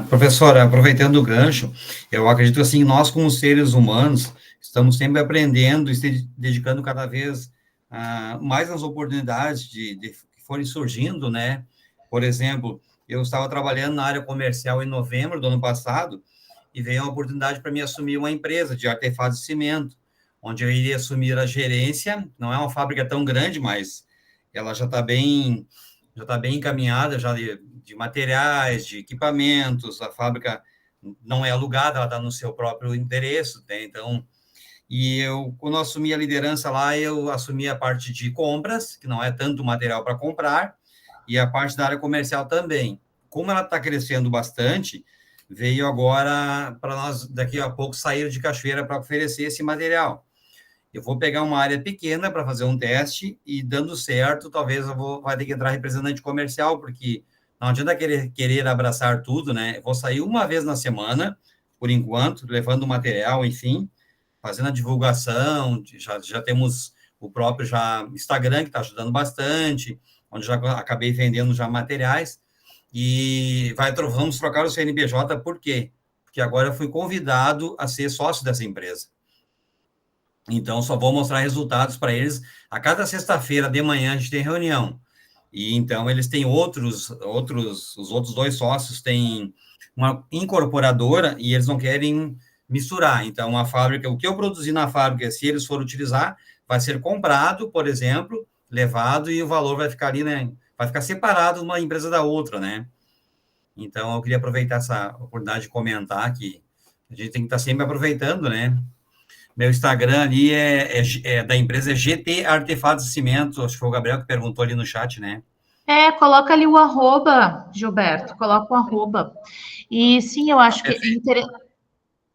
Professora, aproveitando o gancho, eu acredito assim, nós como seres humanos estamos sempre aprendendo e se dedicando cada vez mais às oportunidades que forem surgindo, né? Por exemplo, eu estava trabalhando na área comercial em novembro do ano passado e veio a oportunidade para mim assumir uma empresa de artefatos de cimento, onde eu iria assumir a gerência. Não é uma fábrica tão grande, mas ela já está bem encaminhada já de materiais, de equipamentos. A fábrica não é alugada, ela está no seu próprio endereço, né? Então, quando eu assumi a liderança lá, eu assumi a parte de compras, que não é tanto material para comprar, e a parte da área comercial também. Como ela está crescendo bastante, veio agora para nós, daqui a pouco, sair de Cachoeira para oferecer esse material. Eu vou pegar uma área pequena para fazer um teste e, dando certo, talvez vai ter que entrar representante comercial, porque não adianta querer abraçar tudo, né? Eu vou sair uma vez na semana, por enquanto, levando o material, enfim, fazendo a divulgação. Já temos o próprio Instagram, que está ajudando bastante, onde já acabei vendendo já materiais, e vamos trocar o CNPJ, por quê? Porque agora eu fui convidado a ser sócio dessa empresa. Então, só vou mostrar resultados para eles. A cada sexta-feira de manhã a gente tem reunião. E então eles têm os outros 2 sócios têm uma incorporadora e eles não querem misturar. Então, a fábrica, o que eu produzi na fábrica, se eles forem utilizar, vai ser comprado, por exemplo, levado, e o valor vai ficar ali, né? Vai ficar separado uma empresa da outra, né? Então, eu queria aproveitar essa oportunidade de comentar que a gente tem que estar sempre aproveitando, né? Meu Instagram ali da empresa GT Artefatos de Cimento. Acho que foi o Gabriel que perguntou ali no chat, né? Coloca ali o arroba, Gilberto, coloca o arroba. E sim, eu acho que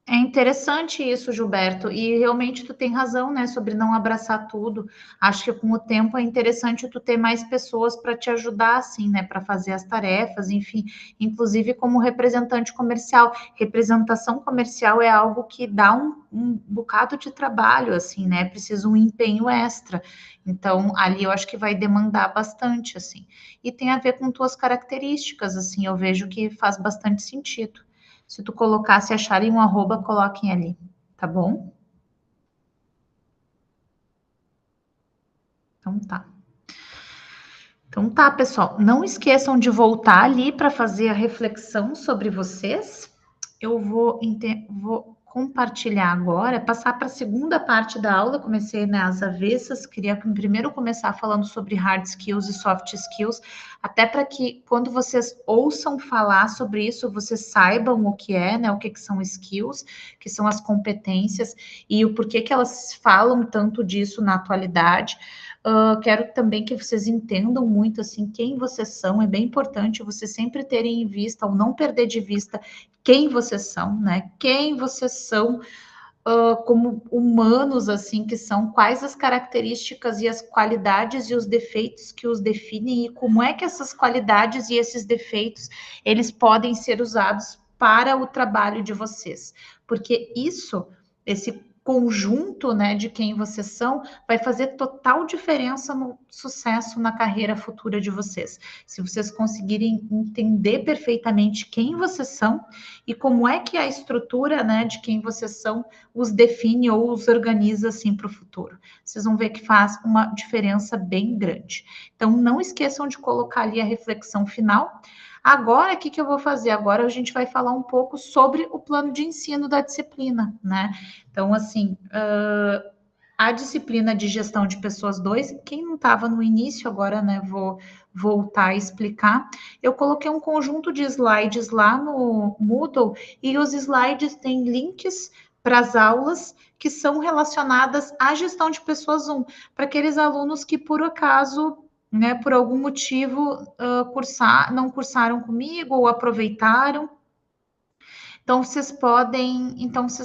é interessante isso, Gilberto, e realmente tu tem razão, né, sobre não abraçar tudo. Acho que com o tempo é interessante tu ter mais pessoas para te ajudar, assim, né, para fazer as tarefas, enfim, inclusive como representante comercial. Representação comercial é algo que dá um bocado de trabalho, assim, né, precisa um empenho extra. Então, ali eu acho que vai demandar bastante, assim. E tem a ver com tuas características, assim, eu vejo que faz bastante sentido. Se tu colocar, se acharem um arroba, coloquem ali, tá bom? Então tá, pessoal. Não esqueçam de voltar ali para fazer a reflexão sobre vocês. Eu vou compartilhar agora, passar para a segunda parte da aula. Comecei nas avessas, queria primeiro começar falando sobre hard skills e soft skills, até para que quando vocês ouçam falar sobre isso, vocês saibam o que é, né? O que são skills, que são as competências e o porquê que elas falam tanto disso na atualidade. Quero também que vocês entendam muito assim quem vocês são. É bem importante vocês sempre terem em vista, ou não perder de vista, quem vocês são, né? Quem vocês são como humanos, assim, que são, quais as características e as qualidades e os defeitos que os definem, e como é que essas qualidades e esses defeitos, eles podem ser usados para o trabalho de vocês. Porque esse conjunto, né, de quem vocês são, vai fazer total diferença no sucesso na carreira futura de vocês. Se vocês conseguirem entender perfeitamente quem vocês são e como é que a estrutura, né, de quem vocês são os define ou os organiza assim para o futuro. Vocês vão ver que faz uma diferença bem grande. Então, não esqueçam de colocar ali a reflexão final. Agora, o que eu vou fazer? Agora a gente vai falar um pouco sobre o plano de ensino da disciplina, né? Então, assim, a disciplina de gestão de pessoas 2, quem não estava no início, agora, né, vou voltar a explicar. Eu coloquei um conjunto de slides lá no Moodle e os slides têm links para as aulas que são relacionadas à gestão de pessoas 1, para aqueles alunos que, por acaso, né, por algum motivo não cursaram comigo ou aproveitaram. Então vocês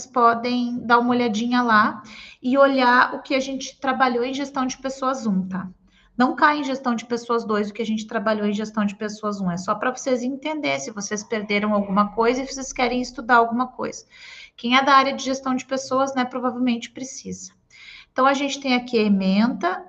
podem dar uma olhadinha lá e olhar o que a gente trabalhou em gestão de pessoas 1, tá? Não cai em gestão de pessoas 2 o que a gente trabalhou em gestão de pessoas 1, é só para vocês entenderem se vocês perderam alguma coisa e vocês querem estudar alguma coisa. Quem é da área de gestão de pessoas, né, provavelmente precisa. Então a gente tem aqui a ementa,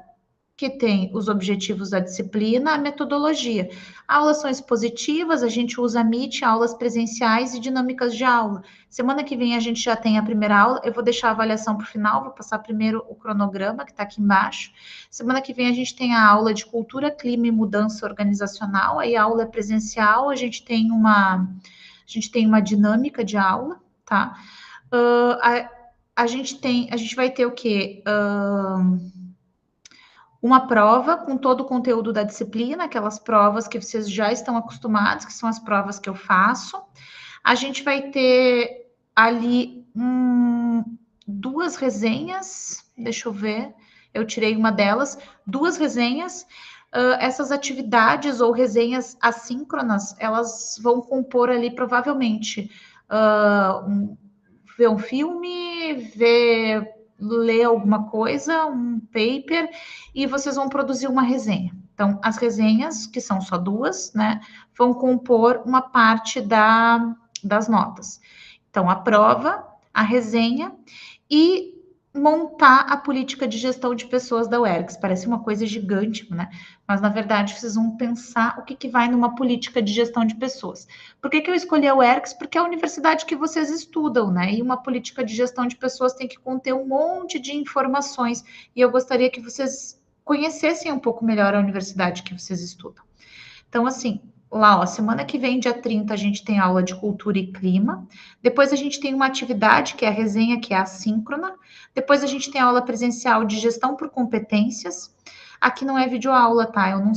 que tem os objetivos da disciplina, a metodologia. Aulas são expositivas, a gente usa Meet, aulas presenciais e dinâmicas de aula. Semana que vem a gente já tem a primeira aula, eu vou deixar a avaliação para o final, vou passar primeiro o cronograma, que está aqui embaixo. Semana que vem a gente tem a aula de cultura, clima e mudança organizacional, aí a aula é presencial, a gente tem uma dinâmica de aula, tá? A gente vai ter o quê? Uma prova com todo o conteúdo da disciplina, aquelas provas que vocês já estão acostumados, que são as provas que eu faço. A gente vai ter ali 2 resenhas, deixa eu ver, eu tirei uma delas, 2 resenhas. Essas atividades ou resenhas assíncronas, elas vão compor ali provavelmente ver um filme, ler alguma coisa, um paper, e vocês vão produzir uma resenha. Então, as resenhas, que são só 2, né, vão compor uma parte das notas. Então, a prova, a resenha e montar a política de gestão de pessoas da UERGS. Parece uma coisa gigante, né? Mas, na verdade, vocês vão pensar o que vai numa política de gestão de pessoas. Por que eu escolhi a UERGS? Porque é a universidade que vocês estudam, né? E uma política de gestão de pessoas tem que conter um monte de informações. E eu gostaria que vocês conhecessem um pouco melhor a universidade que vocês estudam. Então, assim, lá, ó, semana que vem, dia 30, a gente tem aula de cultura e clima. Depois a gente tem uma atividade, que é a resenha, que é assíncrona. Depois a gente tem aula presencial de gestão por competências. Aqui não é videoaula, tá? Eu não...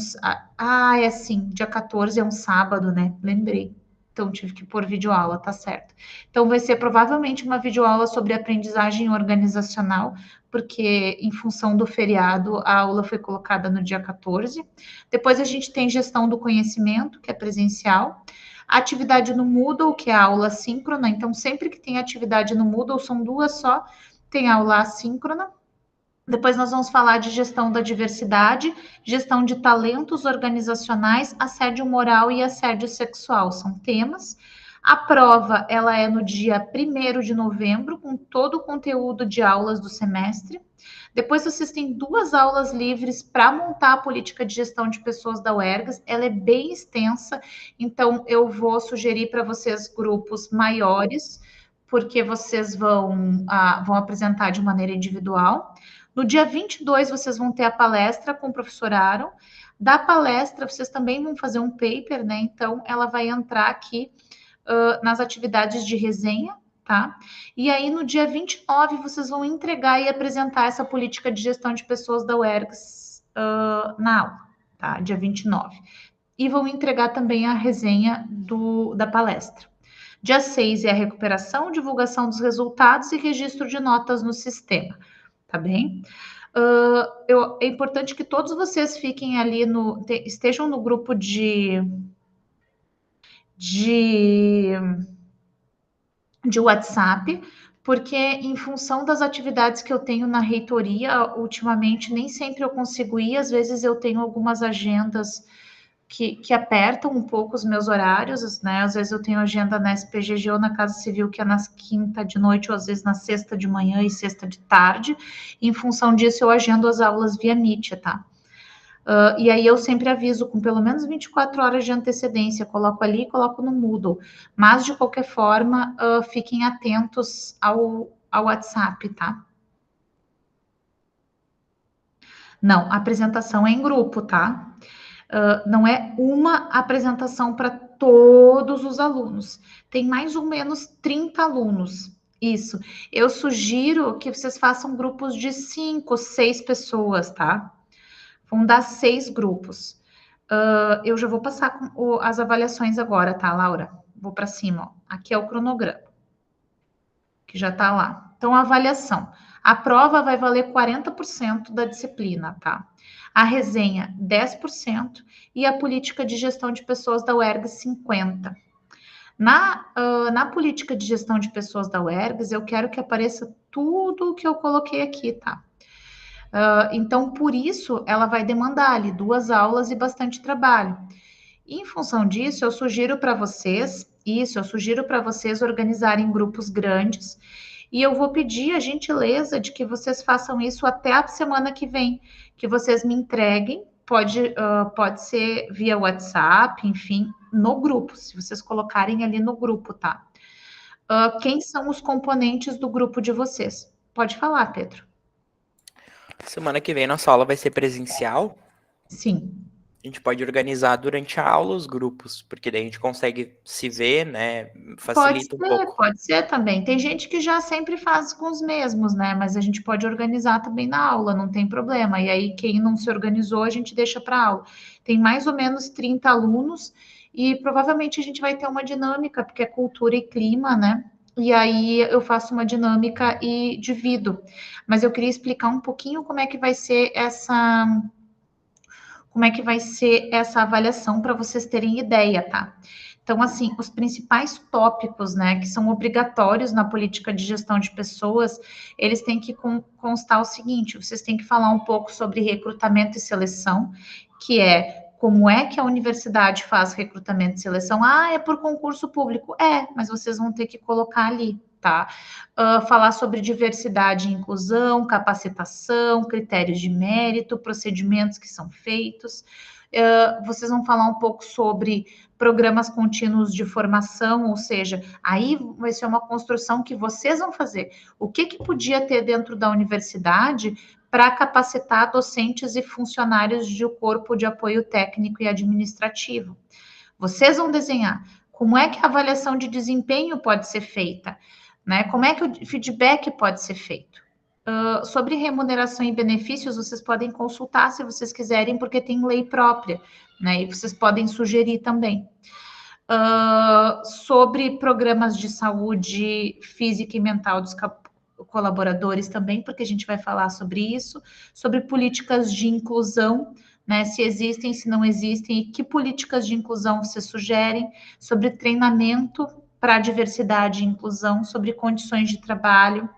é assim, dia 14 é um sábado, né? Lembrei. Então, tive que pôr videoaula, tá certo. Então, vai ser provavelmente uma videoaula sobre aprendizagem organizacional, porque em função do feriado, a aula foi colocada no dia 14. Depois a gente tem gestão do conhecimento, que é presencial. A atividade no Moodle, que é a aula assíncrona. Então, sempre que tem atividade no Moodle, são 2 só, tem aula assíncrona. Depois nós vamos falar de gestão da diversidade, gestão de talentos organizacionais, assédio moral e assédio sexual, são temas. A prova, ela é no dia 1º de novembro, com todo o conteúdo de aulas do semestre. Depois vocês têm 2 aulas livres para montar a política de gestão de pessoas da UERGS, ela é bem extensa, então eu vou sugerir para vocês grupos maiores, porque vocês vão apresentar de maneira individual. No dia 22, vocês vão ter a palestra com o professor Aaron. Da palestra, vocês também vão fazer um paper, né? Então, ela vai entrar aqui nas atividades de resenha, tá? E aí, no dia 29, vocês vão entregar e apresentar essa política de gestão de pessoas da UERGS na aula, tá? Dia 29. E vão entregar também a resenha da palestra. Dia 6 é a recuperação, divulgação dos resultados e registro de notas no sistema. Tá bem? É importante que todos vocês fiquem ali estejam no grupo de WhatsApp, porque em função das atividades que eu tenho na reitoria, ultimamente nem sempre eu consigo ir, às vezes eu tenho algumas agendas que apertam um pouco os meus horários, né? Às vezes eu tenho agenda na SPGG ou na Casa Civil, que é nas quinta de noite, ou às vezes na sexta de manhã e sexta de tarde. E, em função disso, eu agendo as aulas via Meet, tá? E aí eu sempre aviso com pelo menos 24 horas de antecedência, coloco ali e coloco no Moodle. Mas, de qualquer forma, fiquem atentos ao WhatsApp, tá? Não, a apresentação é em grupo, tá? Não é uma apresentação para todos os alunos. Tem mais ou menos 30 alunos. Isso. Eu sugiro que vocês façam grupos de 5, 6 pessoas, tá? Vão dar 6 grupos. Eu já vou passar com as avaliações agora, tá, Laura? Vou para cima, ó. Aqui é o cronograma, que já tá lá. Então, a avaliação. A prova vai valer 40% da disciplina, tá? A resenha, 10%, e a política de gestão de pessoas da UERGS, 50%. Na política de gestão de pessoas da UERGS, eu quero que apareça tudo o que eu coloquei aqui, tá? Então, por isso, ela vai demandar ali 2 aulas e bastante trabalho. E, em função disso, eu sugiro para vocês organizarem grupos grandes, e eu vou pedir a gentileza de que vocês façam isso até a semana que vem, que vocês me entreguem, pode ser via WhatsApp, enfim, no grupo, se vocês colocarem ali no grupo, tá? Quem são os componentes do grupo de vocês? Pode falar, Pedro. Semana que vem nossa aula vai ser presencial. Sim. A gente pode organizar durante a aula os grupos, porque daí a gente consegue se ver, né? Facilita um pouco. Pode ser também. Tem gente que já sempre faz com os mesmos, né? Mas a gente pode organizar também na aula, não tem problema. E aí, quem não se organizou, a gente deixa para aula. Tem mais ou menos 30 alunos e provavelmente a gente vai ter uma dinâmica, porque é cultura e clima, né? E aí eu faço uma dinâmica e divido. Mas eu queria explicar um pouquinho como é que vai ser essa avaliação para vocês terem ideia, tá? Então, assim, os principais tópicos, né, que são obrigatórios na política de gestão de pessoas, eles têm que constar o seguinte: vocês têm que falar um pouco sobre recrutamento e seleção, que é como é que a universidade faz recrutamento e seleção. É por concurso público. Mas vocês vão ter que colocar ali, tá? Falar sobre diversidade e inclusão, capacitação, critérios de mérito, procedimentos que são feitos. Vocês vão falar um pouco sobre programas contínuos de formação, ou seja, aí vai ser uma construção que vocês vão fazer. O que podia ter dentro da universidade para capacitar docentes e funcionários do corpo de apoio técnico e administrativo? Vocês vão desenhar como é que a avaliação de desempenho pode ser feita, né? Como é que o feedback pode ser feito? Sobre remuneração e benefícios, vocês podem consultar se vocês quiserem, porque tem lei própria, né? E vocês podem sugerir também. Sobre programas de saúde física e mental dos colaboradores também, porque a gente vai falar sobre isso, sobre políticas de inclusão, né? Se existem, se não existem, e que políticas de inclusão vocês sugerem, sobre treinamento para diversidade e inclusão, sobre condições de trabalho,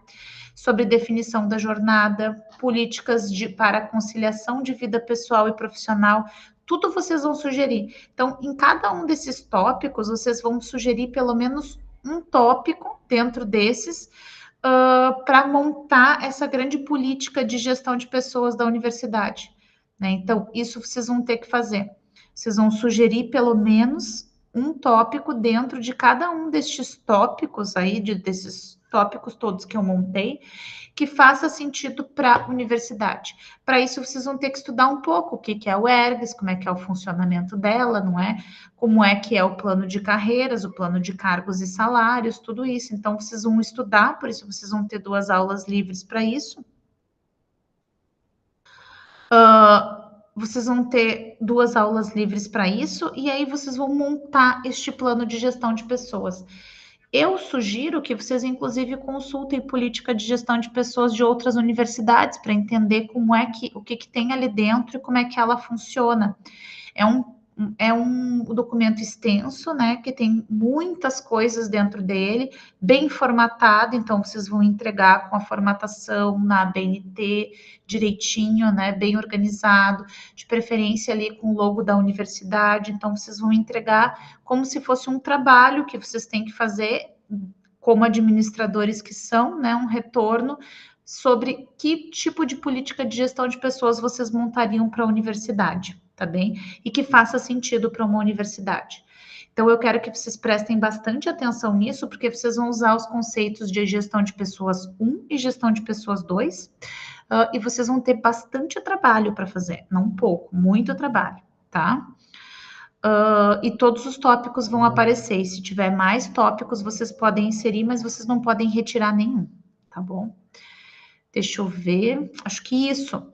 sobre definição da jornada, políticas para conciliação de vida pessoal e profissional, tudo vocês vão sugerir. Então, em cada um desses tópicos, vocês vão sugerir pelo menos um tópico dentro desses, para montar essa grande política de gestão de pessoas da universidade, né? Então, isso vocês vão ter que fazer. Vocês vão sugerir pelo menos um tópico dentro de cada um destes tópicos aí, desses tópicos todos que eu montei, que faça sentido para a universidade. Para isso, vocês vão ter que estudar um pouco o que é o UERGS, como é que é o funcionamento dela, não é? Como é que é o plano de carreiras, o plano de cargos e salários, tudo isso. Então, vocês vão estudar, por isso vocês vão ter 2 aulas livres para isso. Vocês vão ter 2 aulas livres para isso, e aí vocês vão montar este plano de gestão de pessoas. Eu sugiro que vocês, inclusive, consultem política de gestão de pessoas de outras universidades para entender o que tem ali dentro e como é que ela funciona. É um documento extenso, né, que tem muitas coisas dentro dele, bem formatado, então vocês vão entregar com a formatação na ABNT direitinho, né, bem organizado, de preferência ali com o logo da universidade. Então vocês vão entregar como se fosse um trabalho que vocês têm que fazer como administradores que são, né, um retorno sobre que tipo de política de gestão de pessoas vocês montariam para a universidade, tá bem? E que faça sentido para uma universidade. Então, eu quero que vocês prestem bastante atenção nisso, porque vocês vão usar os conceitos de gestão de pessoas 1 e gestão de pessoas 2, e vocês vão ter bastante trabalho para fazer, não pouco, muito trabalho, tá? E todos os tópicos vão aparecer, e se tiver mais tópicos, vocês podem inserir, mas vocês não podem retirar nenhum, tá bom? Deixa eu ver, acho que isso.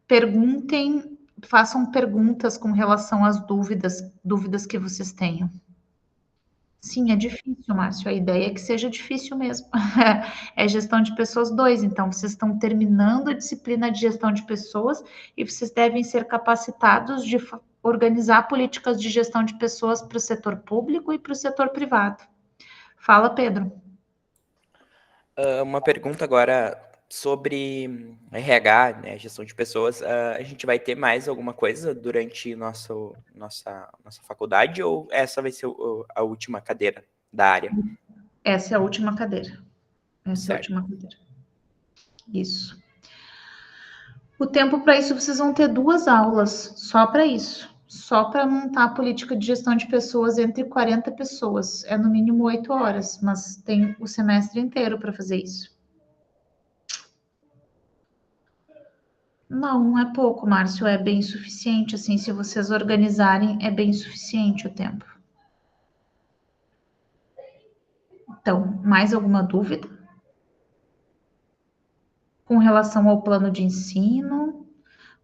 Perguntem, façam perguntas com relação às dúvidas que vocês tenham. Sim, é difícil, Márcio. A ideia é que seja difícil mesmo. É gestão de pessoas 2, então vocês estão terminando a disciplina de gestão de pessoas e vocês devem ser capacitados de organizar políticas de gestão de pessoas para o setor público e para o setor privado. Fala, Pedro. Uma pergunta agora sobre RH, né, gestão de pessoas. A gente vai ter mais alguma coisa durante nossa faculdade ou essa vai ser a última cadeira da área? Essa é a última cadeira. Certo. Isso. O tempo para isso, vocês vão ter 2 aulas só para isso. Só para montar a política de gestão de pessoas entre 40 pessoas. É no mínimo 8 horas, mas tem o semestre inteiro para fazer isso. Não é pouco, Márcio, é bem suficiente. Assim, se vocês organizarem, é bem suficiente o tempo. Então, mais alguma dúvida? Com relação ao plano de ensino,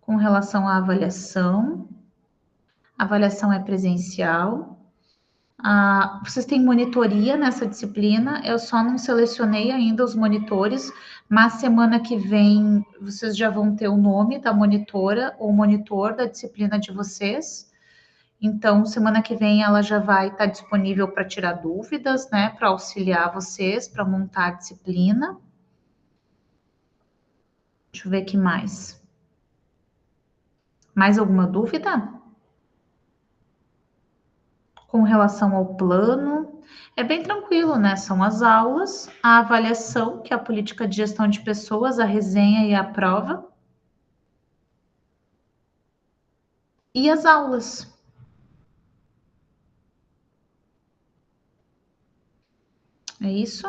com relação à avaliação. A avaliação é presencial. Vocês têm monitoria nessa disciplina, eu só não selecionei ainda os monitores, mas semana que vem vocês já vão ter o nome da monitora ou monitor da disciplina de vocês. Então, semana que vem ela já vai estar disponível para tirar dúvidas, né, para auxiliar vocês, para montar a disciplina. Deixa eu ver aqui mais. Mais alguma dúvida? Com relação ao plano, é bem tranquilo, né? São as aulas, a avaliação, que é a política de gestão de pessoas, a resenha e a prova. E as aulas. É isso?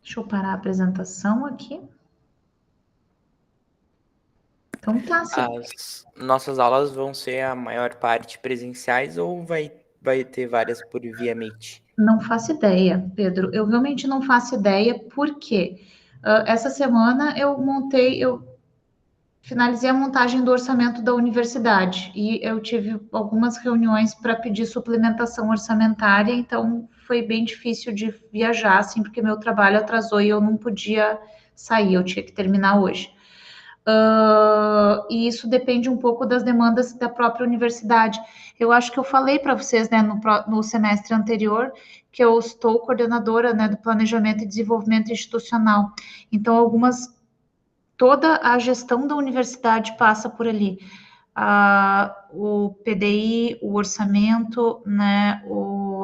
Deixa eu parar a apresentação aqui. Então tá, As nossas aulas vão ser a maior parte presenciais ou vai ter várias por via Meet? Não faço ideia, Pedro. Eu realmente não faço ideia, porque essa semana eu finalizei a montagem do orçamento da universidade e eu tive algumas reuniões para pedir suplementação orçamentária, então foi bem difícil de viajar, assim, porque meu trabalho atrasou e eu não podia sair, eu tinha que terminar hoje. E isso depende um pouco das demandas da própria universidade. Eu acho que eu falei para vocês, né, no semestre anterior, que eu estou coordenadora, né, do Planejamento e Desenvolvimento Institucional. Então, toda a gestão da universidade passa por ali. O PDI, o orçamento, né,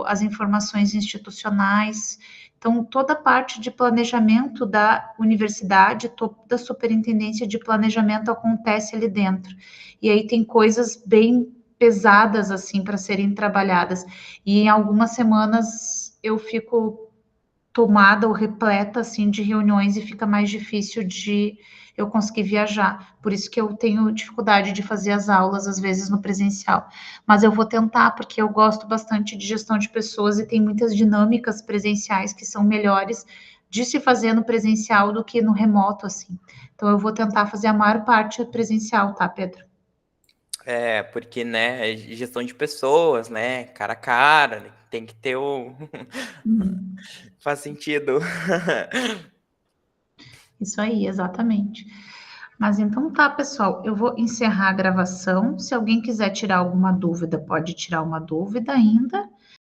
as informações institucionais. Então, toda a parte de planejamento da universidade, toda a superintendência de planejamento acontece ali dentro. E aí tem coisas bem pesadas, assim, para serem trabalhadas. E em algumas semanas eu fico tomada ou repleta, assim, de reuniões e fica mais difícil de eu conseguir viajar. Por isso que eu tenho dificuldade de fazer as aulas, às vezes, no presencial. Mas eu vou tentar, porque eu gosto bastante de gestão de pessoas e tem muitas dinâmicas presenciais que são melhores de se fazer no presencial do que no remoto, assim. Então, eu vou tentar fazer a maior parte presencial, tá, Pedro? Porque, né, gestão de pessoas, né, cara a cara, né, tem que ter o... Faz sentido. Isso aí, exatamente. Mas então tá, pessoal, eu vou encerrar a gravação. Se alguém quiser tirar alguma dúvida, pode tirar uma dúvida ainda.